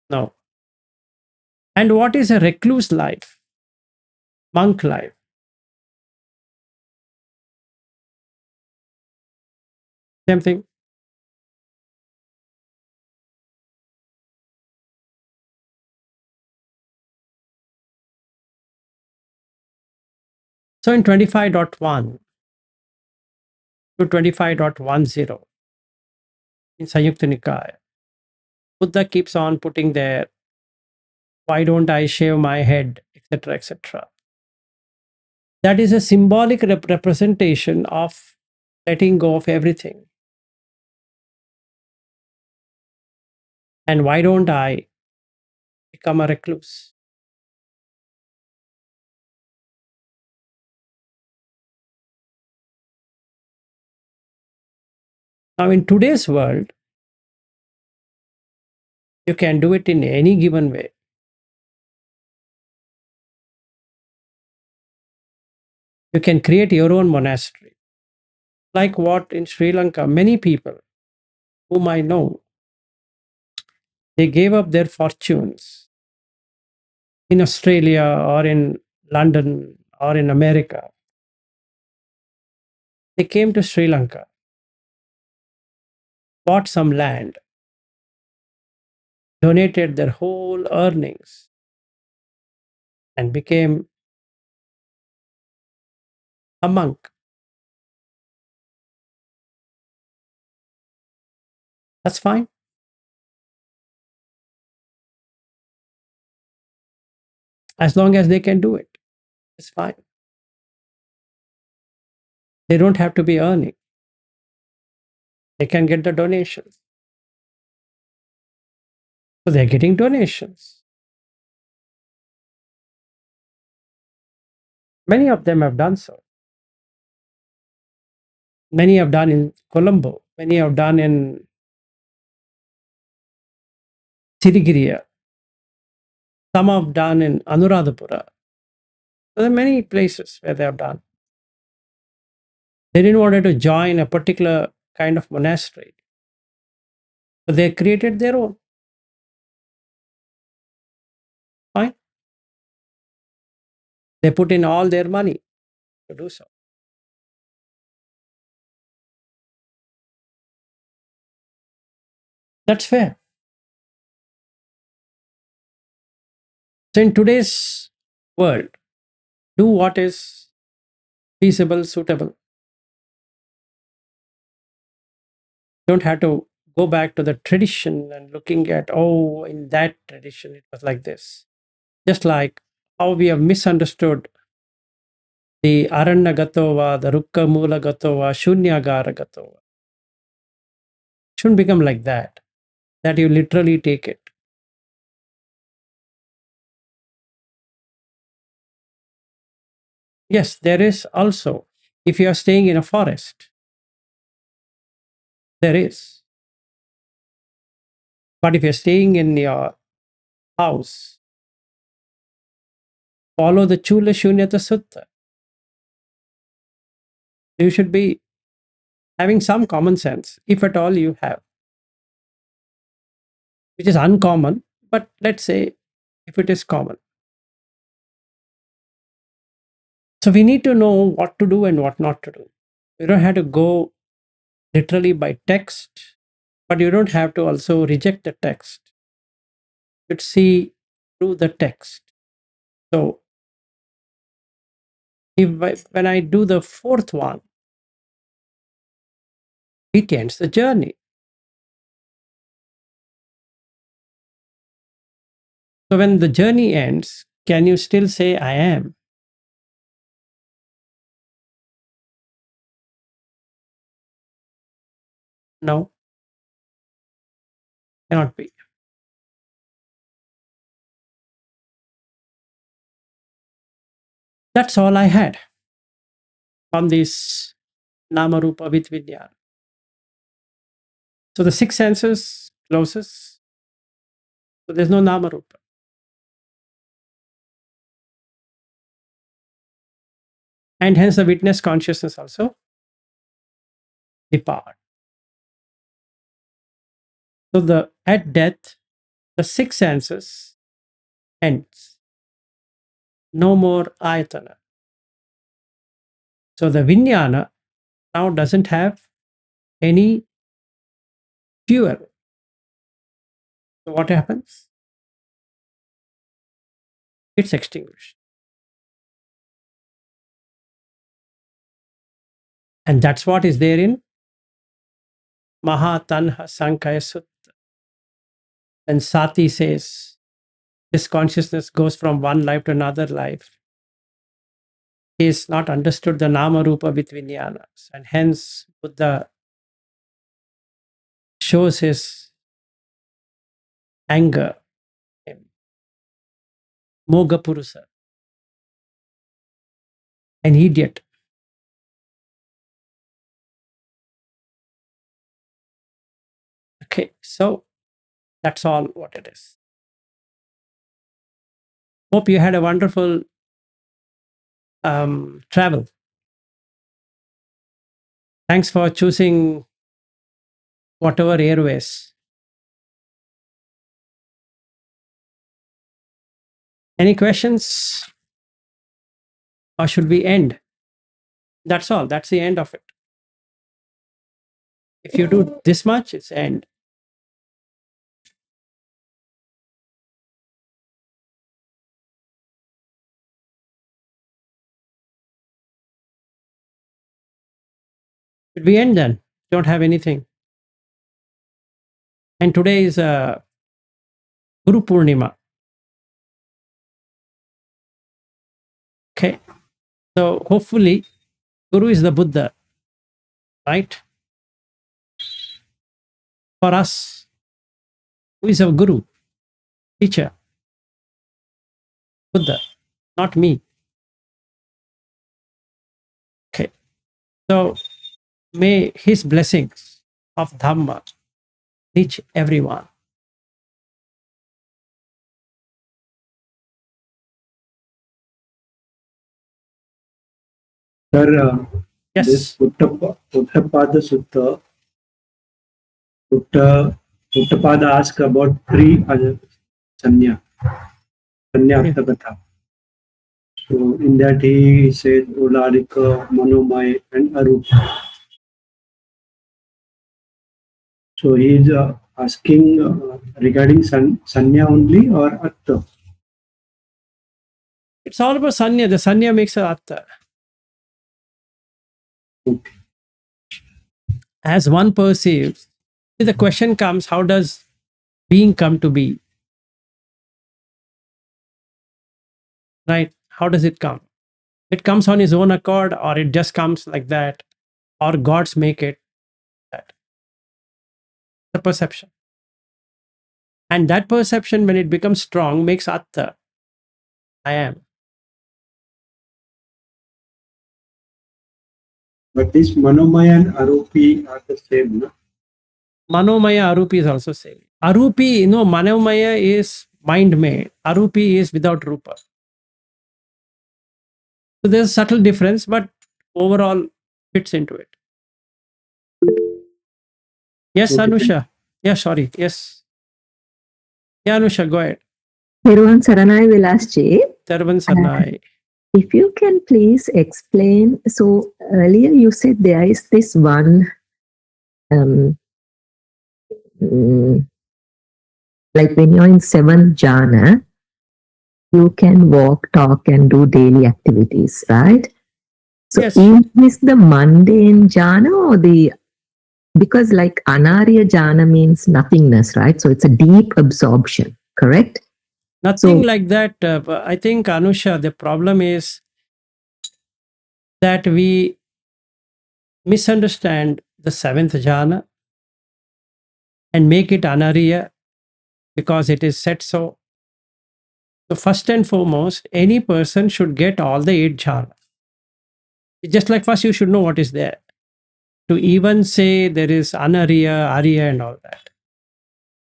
No. And what is a recluse life? Monk life? Same thing. So in 25.1 to 25.10 in Sayukta Nikaya, Buddha keeps on putting there, why don't I shave my head, etc., etc. That is a symbolic representation of letting go of everything. And why don't I become a recluse? Now, in today's world, you can do it in any given way. You can create your own monastery. Like what in Sri Lanka, many people whom I know, they gave up their fortunes in Australia or in London or in America. They came to Sri Lanka, bought some land, donated their whole earnings, and became a monk. That's fine. As long as they can do it, it's fine. They don't have to be earning. They can get the donations. So they're getting donations. Many of them have done so. Many have done in Colombo. Many have done in Tirigiriya. Some have done in Anuradhapura. There are many places where they have done. They didn't want to join a particular kind of monastery. So they created their own. Fine. They put in all their money to do so. That's fair. So in today's world, do what is feasible, suitable. Don't have to go back to the tradition and looking at, oh, in that tradition it was like this. Just like how we have misunderstood the Aranya Gatova, the Rukka Mula Gatova, Shunyagara Gatova. Shouldn't become like that you literally take it. Yes, there is also, if you are staying in a forest, there is. But if you're staying in your house, follow the Chula Shunyata Sutta. You should be having some common sense, if at all you have, which is uncommon, but let's say if it is common. So we need to know what to do and what not to do. You don't have to go literally by text, but you don't have to also reject the text. You should see through the text. So when I do the fourth one, it ends the journey. So when the journey ends, can you still say I am? No, cannot be. That's all I had. on this Nama Rupa with Vijnana. So the six senses closes, so there's no Nama Rupa. And hence the witness consciousness also depart. So at death, the six senses ends. No more ayatana. So the Vijnana now doesn't have any fuel. So what happens? It's extinguished. And that's what is there in Mahatanha Sankaya Sutta. And Sati says, this consciousness goes from one life to another life. He is not understood the Nama Rupa with Vijnanas. And hence Buddha shows his anger, Moga Purusa, an idiot. Okay, so that's all what it is. Hope you had a wonderful travel. Thanks for choosing whatever airways. Any questions? Or should we end? That's all. That's the end of it. If you do this much, it's end. Should we end then? Don't have anything. And today is Guru Purnima. Okay. So hopefully, Guru is the Buddha, right? For us, who is our Guru? Teacher. Buddha, not me. Okay. So may his blessings of Dhamma reach everyone. Sir, Yes. this Uttapada Sutta, Uttapada asked about three Sanya Arthagatha. So in that he said Ularika, Manomaya and Arupa. So he is asking regarding Sanya only or Atta? It's all about Sanya. The Sanya makes a Atta. Okay. As one perceives, the question comes, how does being come to be? Right? How does it come? It comes on his own accord, or it just comes like that, or gods make it that. The perception. And that perception, when it becomes strong, makes Atta. I am. But this Manomaya and Arupi are the same, no? Manomaya, Arupi is also same. Arupi, no, Manomaya is mind made. Arupi is without Rupa. So there's a subtle difference, but overall fits into it. Yes, Okay. Anusha. Yeah, sorry. Yes. Yeah, Anusha, go ahead. Peruvan Saranai Vilasji, Tervan Sarnai. if you can please explain. So earlier you said there is this one, like when you're in seventh jhana, you can walk, talk, and do daily activities, right? So Yes. is this the mundane jhana or the, because like anarya jhana means nothingness, right? So it's a deep absorption, correct? Nothing So- like that. I think, Anusha, the problem is that we misunderstand the seventh jhana and make it anariya because it is said so. So first and foremost, any person should get all the 8 jhanas. Just like first you should know what is there. To even say there is anariya, ariya and all that.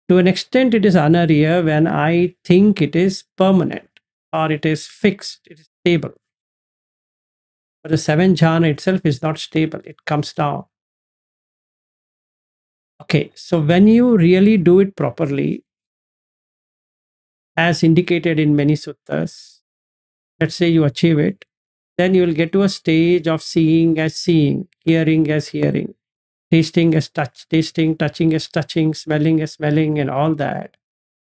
To an extent it is anariya when I think it is permanent or it is fixed, it is stable. But the seven jhana itself is not stable, it comes down. Okay, so when you really do it properly, as indicated in many suttas, let's say you achieve it, then you will get to a stage of seeing as seeing, hearing as hearing, tasting as tasting, touching as touching, smelling as smelling, and all that,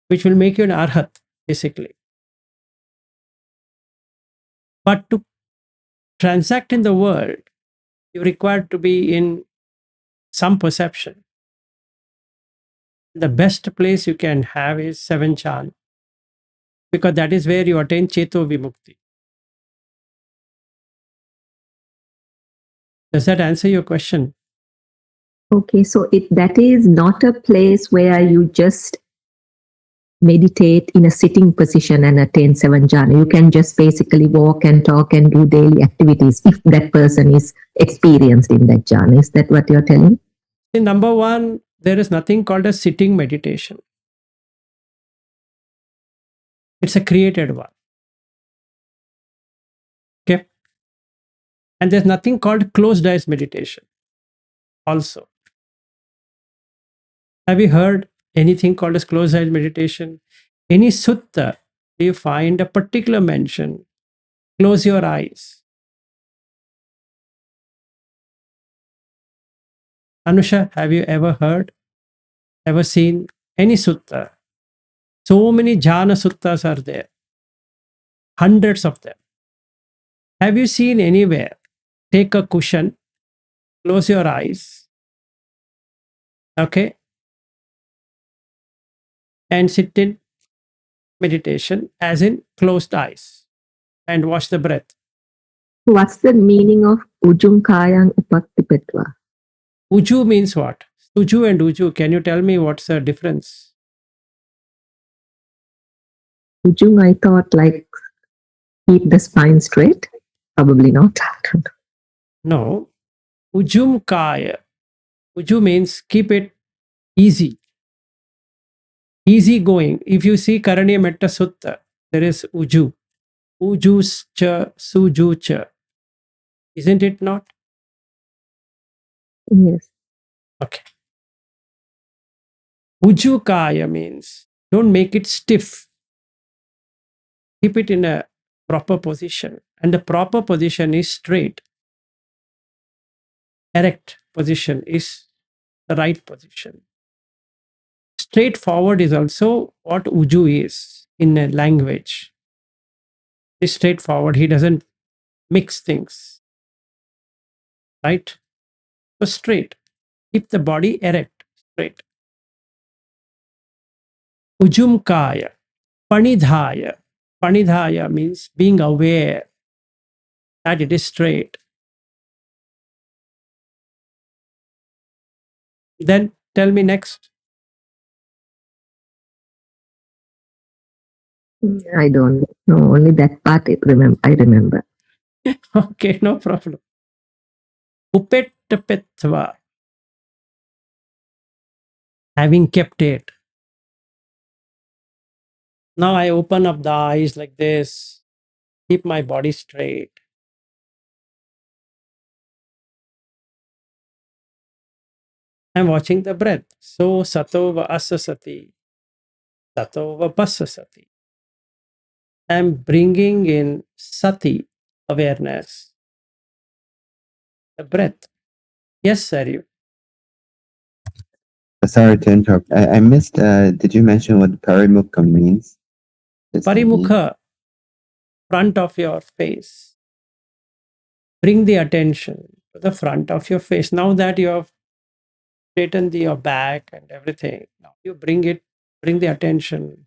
which will make you an arhat, basically. But to transact in the world, you require to be in some perception. The best place you can have is seven jhana, because that is where you attain cheto vimukti. Does that answer your question? Okay, so that is not a place where you just meditate in a sitting position and attain seven jhana. You can just basically walk and talk and do daily activities if that person is experienced in that jhana. Is that what you're telling? See, number one, there is nothing called a sitting meditation. It's a created one. Okay. And there's nothing called closed eyes meditation also. Have you heard anything called as closed eyes meditation? Any sutta, do you find a particular mention? Close your eyes. Anusha, have you ever heard, ever seen any sutta? So many jhana suttas are there, hundreds of them. Have you seen anywhere? Take a cushion, close your eyes, okay, and sit in meditation, as in closed eyes, and watch the breath. What's the meaning of ujung kayang upaktipetva? Uju means what? Suju and uju. Can you tell me what's the difference? Ujung, I thought like keep the spine straight. Probably not. No. Ujum kaya. Uju means keep it easy. Easy going. If you see Karaniya Metta Sutta, there is uju. Ujus cha, suju cha. Isn't it not? Yes. Okay. Uju kaya means don't make it stiff. Keep it in a proper position. And the proper position is straight. Erect position is the right position. Straightforward is also what uju is in a language. He's straightforward. He doesn't mix things. Right? So straight. Keep the body erect, straight. Ujum kaya. Panidhaya. Panidhaya means being aware that it is straight. Then tell me next. I don't know. Only that part I remember. Okay, no problem. Upettapetva. Having kept it. Now I open up the eyes like this. Keep my body straight. I'm watching the breath. So satova asasati. Satova pasasati. I'm bringing in sati, awareness, the breath. Yes, Saryu. Sorry to interrupt. I missed, did you mention what parimukha means? Does that mean- Parimukha, front of your face. Bring the attention to the front of your face. Now that you have straightened your back and everything, now you bring the attention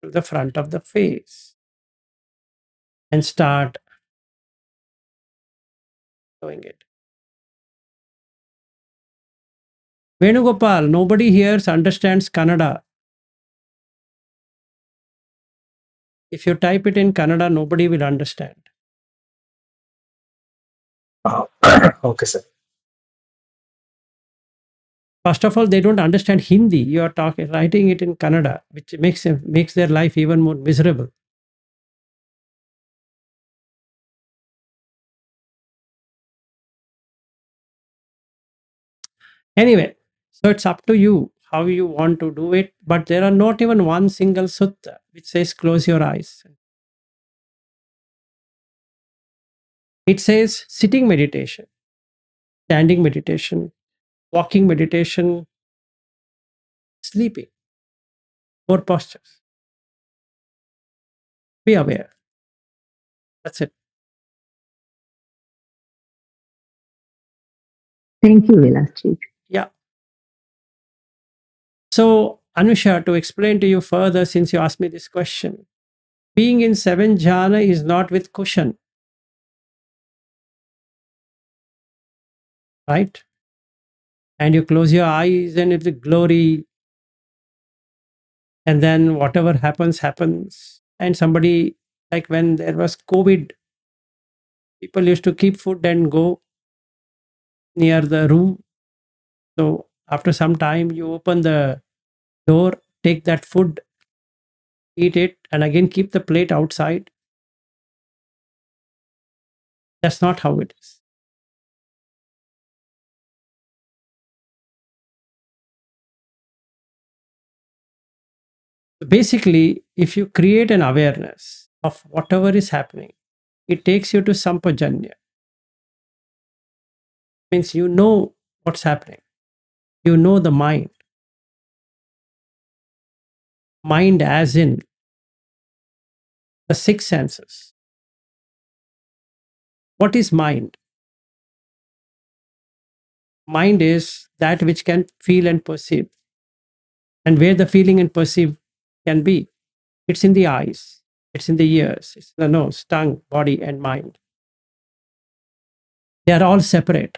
to the front of the face and start doing it. Venugopal, nobody here understands Kannada. If you type it in Kannada, nobody will understand. Okay, sir. First of all, they don't understand Hindi. You are writing it in Kannada, which makes their life even more miserable. Anyway, so it's up to you how you want to do it, but there are not even one single sutta which says close your eyes. It says sitting meditation, standing meditation, walking meditation, sleeping, 4 postures. Be aware. That's it. Thank you, Vilasji. Yeah. So, Anusha, to explain to you further, since you asked me this question, being in 7 jhana is not with cushion, right? And you close your eyes and it's the glory, and then whatever happens, happens. And somebody, like when there was COVID, people used to keep food and go near the room. So, after some time, you open the door, take that food, eat it, and again keep the plate outside. That's not how it is. Basically, if you create an awareness of whatever is happening, it takes you to sampajanya. Means you know what's happening. You know the mind. Mind as in the 6 senses. What is mind? Mind is that which can feel and perceive. And where the feeling and perceive can be, it's in the eyes, it's in the ears, it's in the nose, tongue, body, and mind. They are all separate.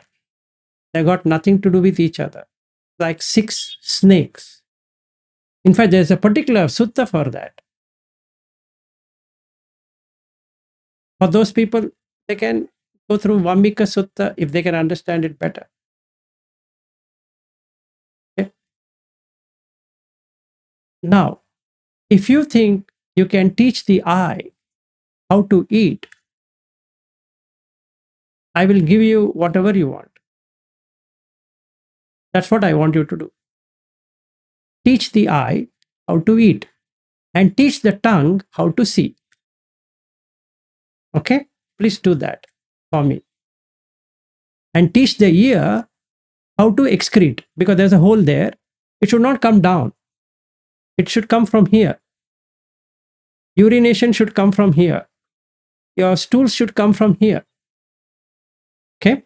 They got nothing to do with each other. Like 6 snakes. In fact, there's a particular sutta for that. For those people, they can go through Vammika Sutta if they can understand it better. Okay? Now, if you think you can teach the eye how to eat, I will give you whatever you want. That's what I want you to do. Teach the eye how to eat and teach the tongue how to see. Okay? Please do that for me. And teach the ear how to excrete, because there's a hole there. It should not come down. It should come from here. Urination should come from here. Your stools should come from here. Okay?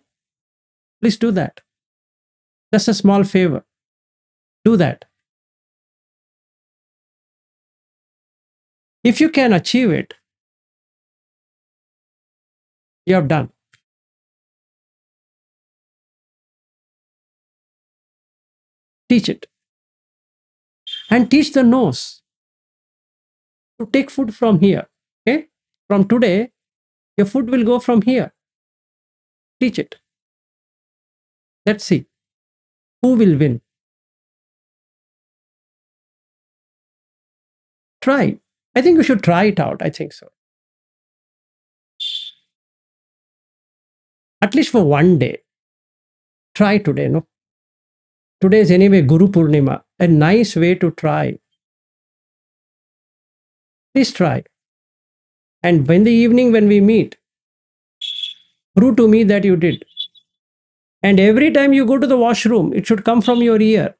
Please do that. Just a small favor. Do that. If you can achieve it, you have done. Teach it. And teach the nose to take food from here. Okay? From today, your food will go from here. Teach it. Let's see who will win. Try. I think you should try it out. I think so. At least for one day. Try today. No? Today is anyway Guru Purnima. A nice way to try. Please try. And in the evening when we meet, prove to me that you did. And every time you go to the washroom, it should come from your ear.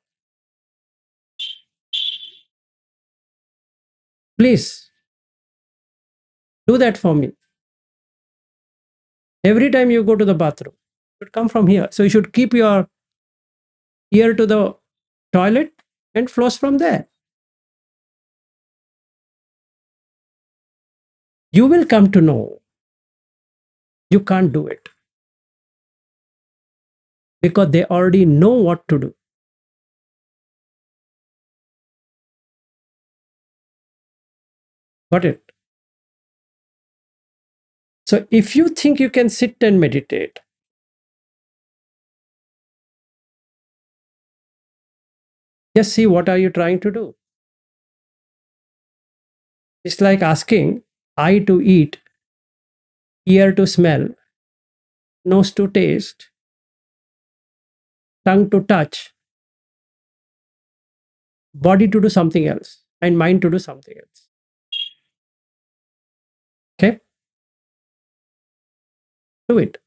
Please do that for me. Every time you go to the bathroom, it should come from here. So you should keep your ear to the toilet and flows from there. You will come to know you can't do it because they already know what to do. Got it? So if you think you can sit and meditate, Just see what are you trying to do. It's like asking eye to eat, ear to smell, nose to taste, tongue to touch, body to do something else, and mind to do something else. Okay? Do it.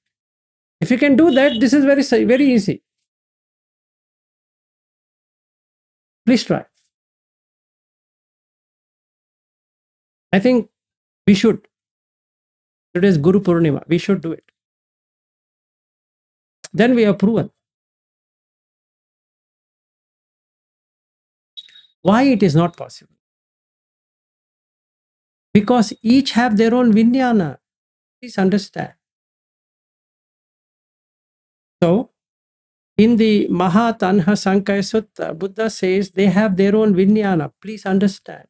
If you can do that, this is very easy. Please try. I think we should. Today is Guru Purnima. We should do it. Then we have proven. Why it is not possible? Because each have their own vijnana. Please understand. So, in the Mahatanha Sankaya Sutta, Buddha says they have their own vijnana. Please understand.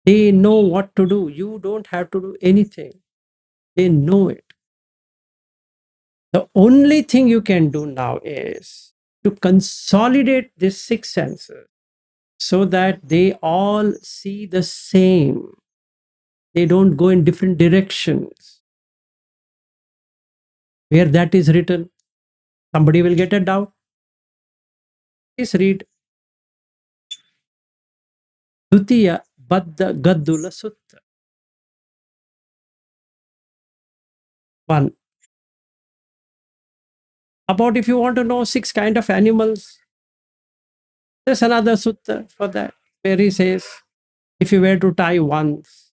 They know what to do. You don't have to do anything. They know it. The only thing you can do now is to consolidate these six senses so that they all see the same. They don't go in different directions. Where that is written, somebody will get a doubt. Please read Dutiya Baddha Gaddula Sutta. 1. About if you want to know 6 kind of animals, there's another sutta for that, where he says, if you were to tie once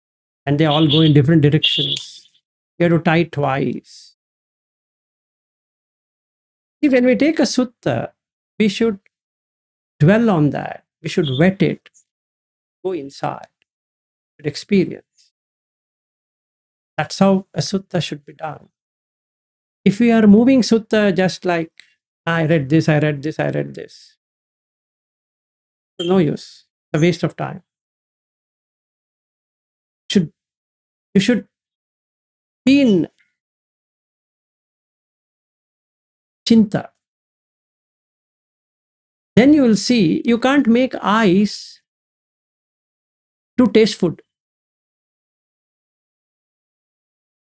and they all go in different directions, you have to tie twice. See, when we take a sutta, we should dwell on that. We should wet it, go inside, experience. That's how a sutta should be done. If we are moving sutta just like, I read this, I read this, I read this, no use, a waste of time. You should be in chinta. Then you will see you can't make eyes to taste food,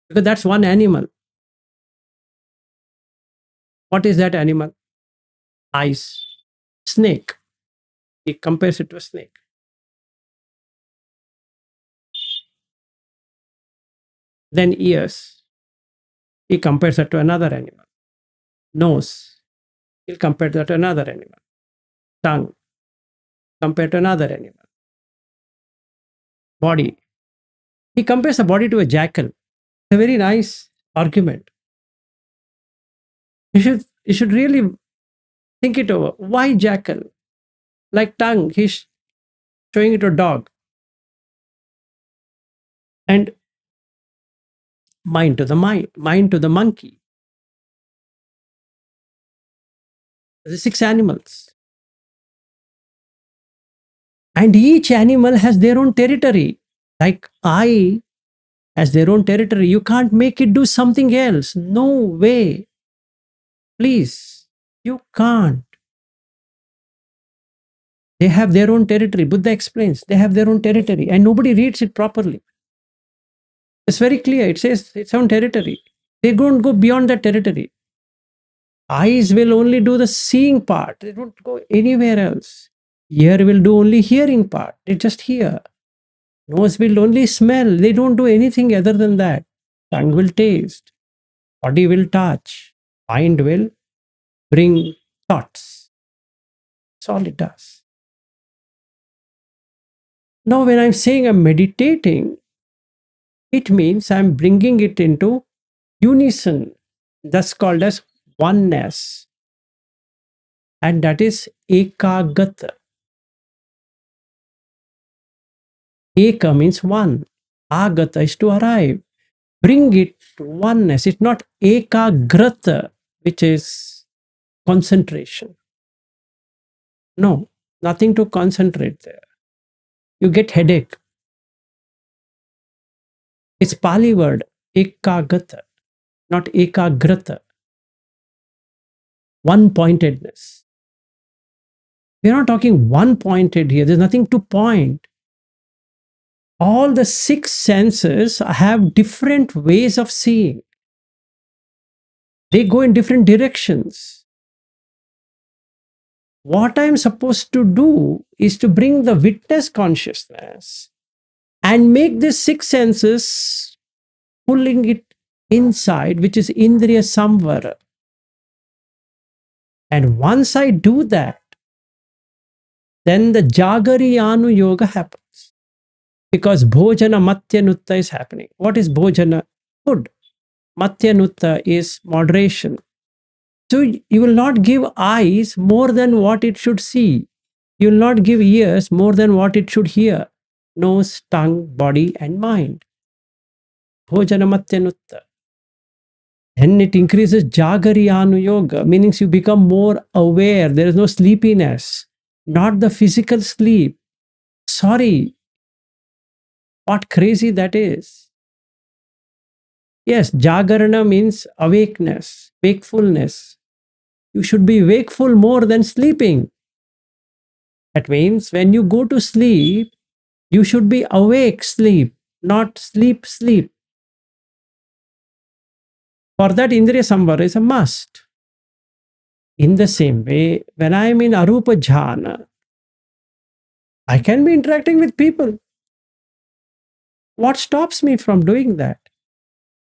because that's one animal. What is that animal? Eyes. Snake. He compares it to a snake. Then ears. He compares it to another animal. Nose. He'll compare that to another animal. Tongue. Compared to another animal. Body. He compares the body to a jackal. It's a very nice argument. You should really think it over. Why jackal? Like tongue, he's showing it to a dog. And mind to the mind to the monkey. The 6 animals. And each animal has their own territory. Like eye has their own territory. You can't make it do something else. No way. Please, you can't. They have their own territory. Buddha explains they have their own territory and nobody reads it properly. It's very clear. It says its own territory. They don't go beyond that territory. Eyes will only do the seeing part. They don't go anywhere else. Ear will do only hearing part. They just hear. Nose will only smell. They don't do anything other than that. Tongue will taste. Body will touch. Mind will bring thoughts. That's all it does. Now, when I'm saying I'm meditating, it means I'm bringing it into unison. That's called as oneness. And that is ekagata. Eka means one. Agata is to arrive. Bring it to oneness. It's not ekagrata, which is concentration. No, nothing to concentrate there. You get headache. It's Pali word, ekagata, not ekagrata. One-pointedness. We're not talking one pointed here. There's nothing to point. All the six senses have different ways of seeing. They go in different directions. What I'm supposed to do is to bring the witness consciousness and make the six senses pulling it inside, which is Indriya Samvara. And once I do that, then the Jagariyanu Yoga happens. Because Bhojana Matyanutta is happening. What is Bhojana? Food. Matyanutta is moderation. So you will not give eyes more than what it should see. You will not give ears more than what it should hear. Nose, tongue, body, and mind. Bhojana Matyanutta. Then it increases Jagariyanu Yoga, meaning you become more aware. There is no sleepiness, not the physical sleep. Sorry, what crazy that is. Yes, Jagarana means awakeness, wakefulness. You should be wakeful more than sleeping. That means when you go to sleep, you should be awake sleep, not sleep sleep. For that, Indriya Samvara is a must. In the same way, when I am in Arupa Jhana, I can be interacting with people. What stops me from doing that?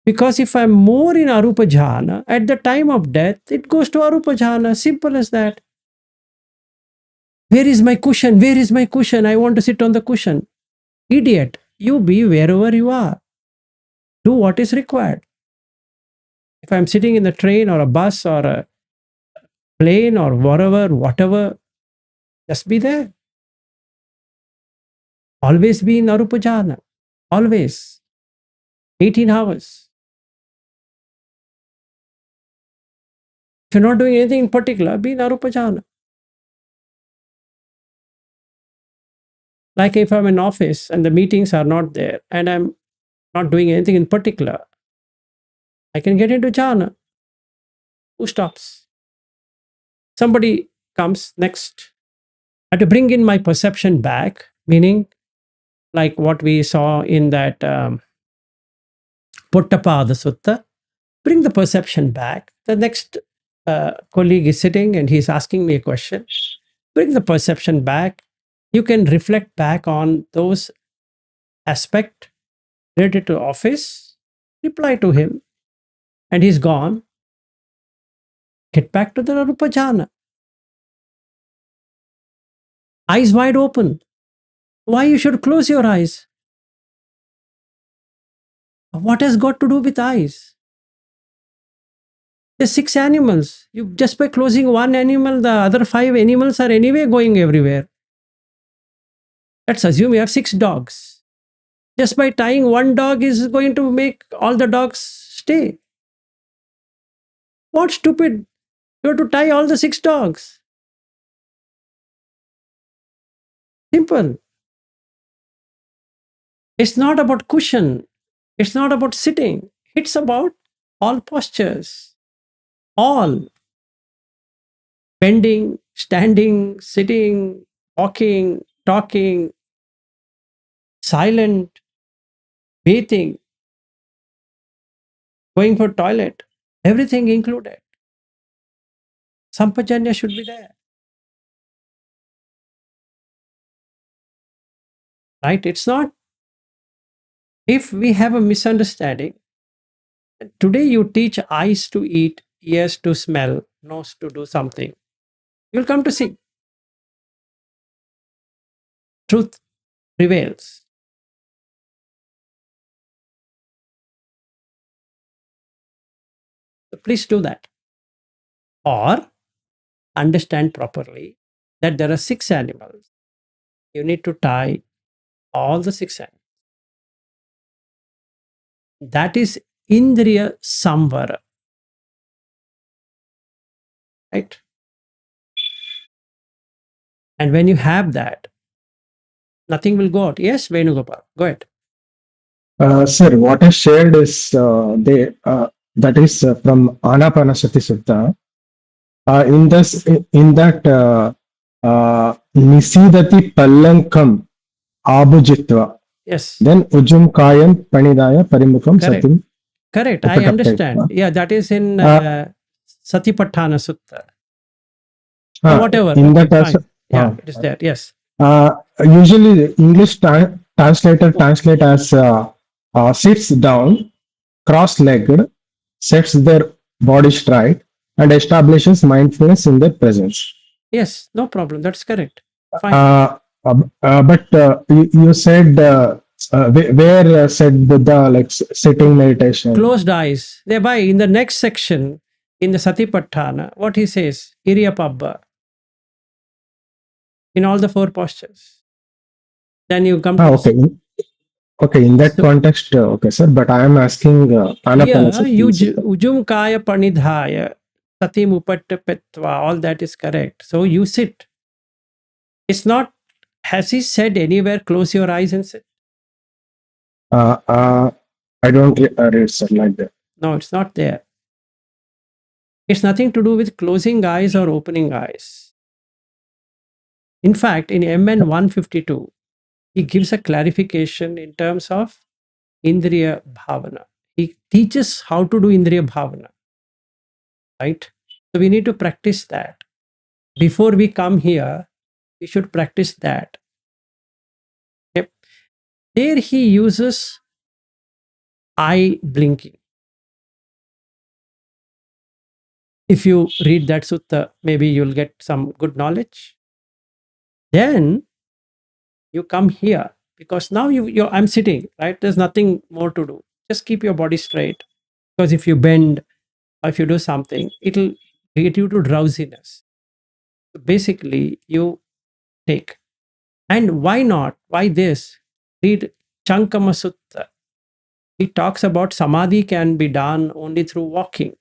Because if I'm more in Arupa Jhana, at the time of death, it goes to Arupa Jhana. Simple as that. Where is my cushion? Where is my cushion? I want to sit on the cushion. Idiot, you be wherever you are. Do what is required. If I'm sitting in the train or a bus or a plane or whatever, just be there. Always be in Arupa Jhana. Always. 18 hours. If you're not doing anything in particular, be in Arupa Jhana. Like if I'm in office and the meetings are not there and I'm not doing anything in particular, I can get into jhana. Who stops? Somebody comes next. I have to bring in my perception back, meaning like what we saw in that Pottapada Sutta, bring the perception back. The next colleague is sitting and he's asking me a question. Bring the perception back. You can reflect back on those aspects related to office, reply to him, and he's gone. Get back to the Arupa Jhana. Eyes wide open. Why you should close your eyes? What has got to do with eyes? There's 6 animals. You just by closing one animal, the other 5 animals are anyway going everywhere. Let's assume you have 6 dogs. Just by tying one dog is going to make all the dogs stay. What stupid? You have to tie all the 6 dogs. Simple. It's not about cushion. It's not about sitting. It's about all postures. All. Bending, standing, sitting, walking, talking, silent, bathing, going for toilet, everything included. Sampajanya should be there. Right? It's not. If we have a misunderstanding, today you teach eyes to eat, ears to smell, nose to do something, you'll come to see. Truth prevails. So please do that. Or understand properly that there are 6 animals. You need to tie all the 6 animals. That is Indriya Samvara. Right? And when you have that, nothing will go out. Yes, Venugopal, go ahead. Sir, what I shared is that is from Anapanasati Sutta. In that Nisidati Pallankam Abhujitva. Yes. Then Ujum Kayam Panidaya Parimukam Correct. Satim. Correct. I understand. Yeah, that is in Satipatthana Sutta. Whatever. In Okay, that as fine. Yeah, it is there. Yes. usually the English translator translate as sits down, cross-legged, sets their body straight, and establishes mindfulness in their presence. Yes, no problem. That's correct. Fine. But you said where said Buddha like sitting meditation. Closed eyes. Thereby, in the next section, in the Satipatthana, what he says, Iriyapabba, in all the four postures. Then you come to Okay. Okay, in that So- context, okay, sir. But I am asking here, Anapanasati. Ujum Kaya Panidhaya, Satim Upattapetva, all that is correct. So you sit. It's not, has he said anywhere, close your eyes and sit? I don't read sir like that. No, it's not there. It's nothing to do with closing eyes or opening eyes. In fact, in MN 152, he gives a clarification in terms of Indriya Bhavana. He teaches how to do Indriya Bhavana, right? So we need to practice that. Before we come here, we should practice that. Yep. There he uses eye blinking. If you read that sutta, maybe you'll get some good knowledge. Then you come here because now I'm sitting, right? There's nothing more to do. Just keep your body straight. Because if you bend or if you do something, it'll get you to drowsiness. Basically, you take. And why not? Why this? Read Chankama Sutta. He talks about samadhi can be done only through walking.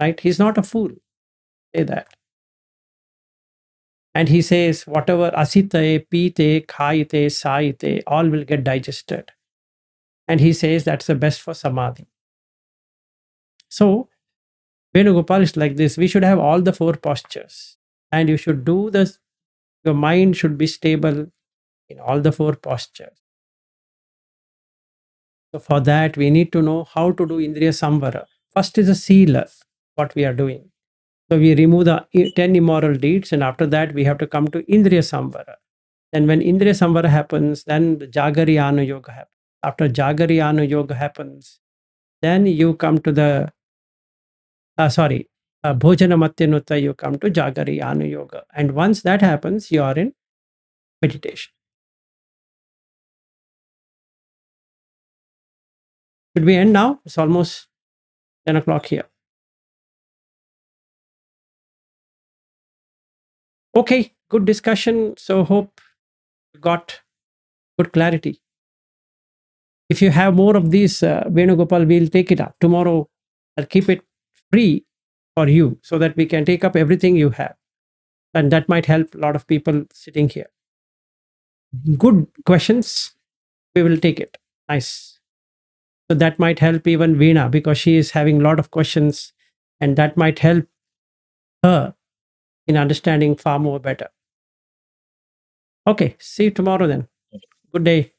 Right? He's not a fool. Say that. And he says, whatever asite, pite, khaite, saite, all will get digested. And he says that's the best for samadhi. So, Venugopal is like this. We should have all the four postures. And you should do this. Your mind should be stable in all the four postures. So, for that, we need to know how to do Indriya Samvara. First is a sila, what we are doing. So, we remove the 10 immoral deeds, and after that, we have to come to Indriya Samvara. Then, when Indriya Samvara happens, then the Jagariyana Yoga happens. After Jagariyana Yoga happens, then you come to the, Bhojana Matyanuta, you come to Jagariyana Yoga. And once that happens, you are in meditation. Should we end now? It's almost 10 o'clock here. Okay, good discussion. So hope you got good clarity. If you have more of these, Venugopal, we'll take it up. Tomorrow, I'll keep it free for you so that we can take up everything you have. And that might help a lot of people sitting here. Good questions. We will take it. Nice. So that might help even Veena because she is having a lot of questions and that might help her in understanding far more better. Okay, see you tomorrow then. Good day.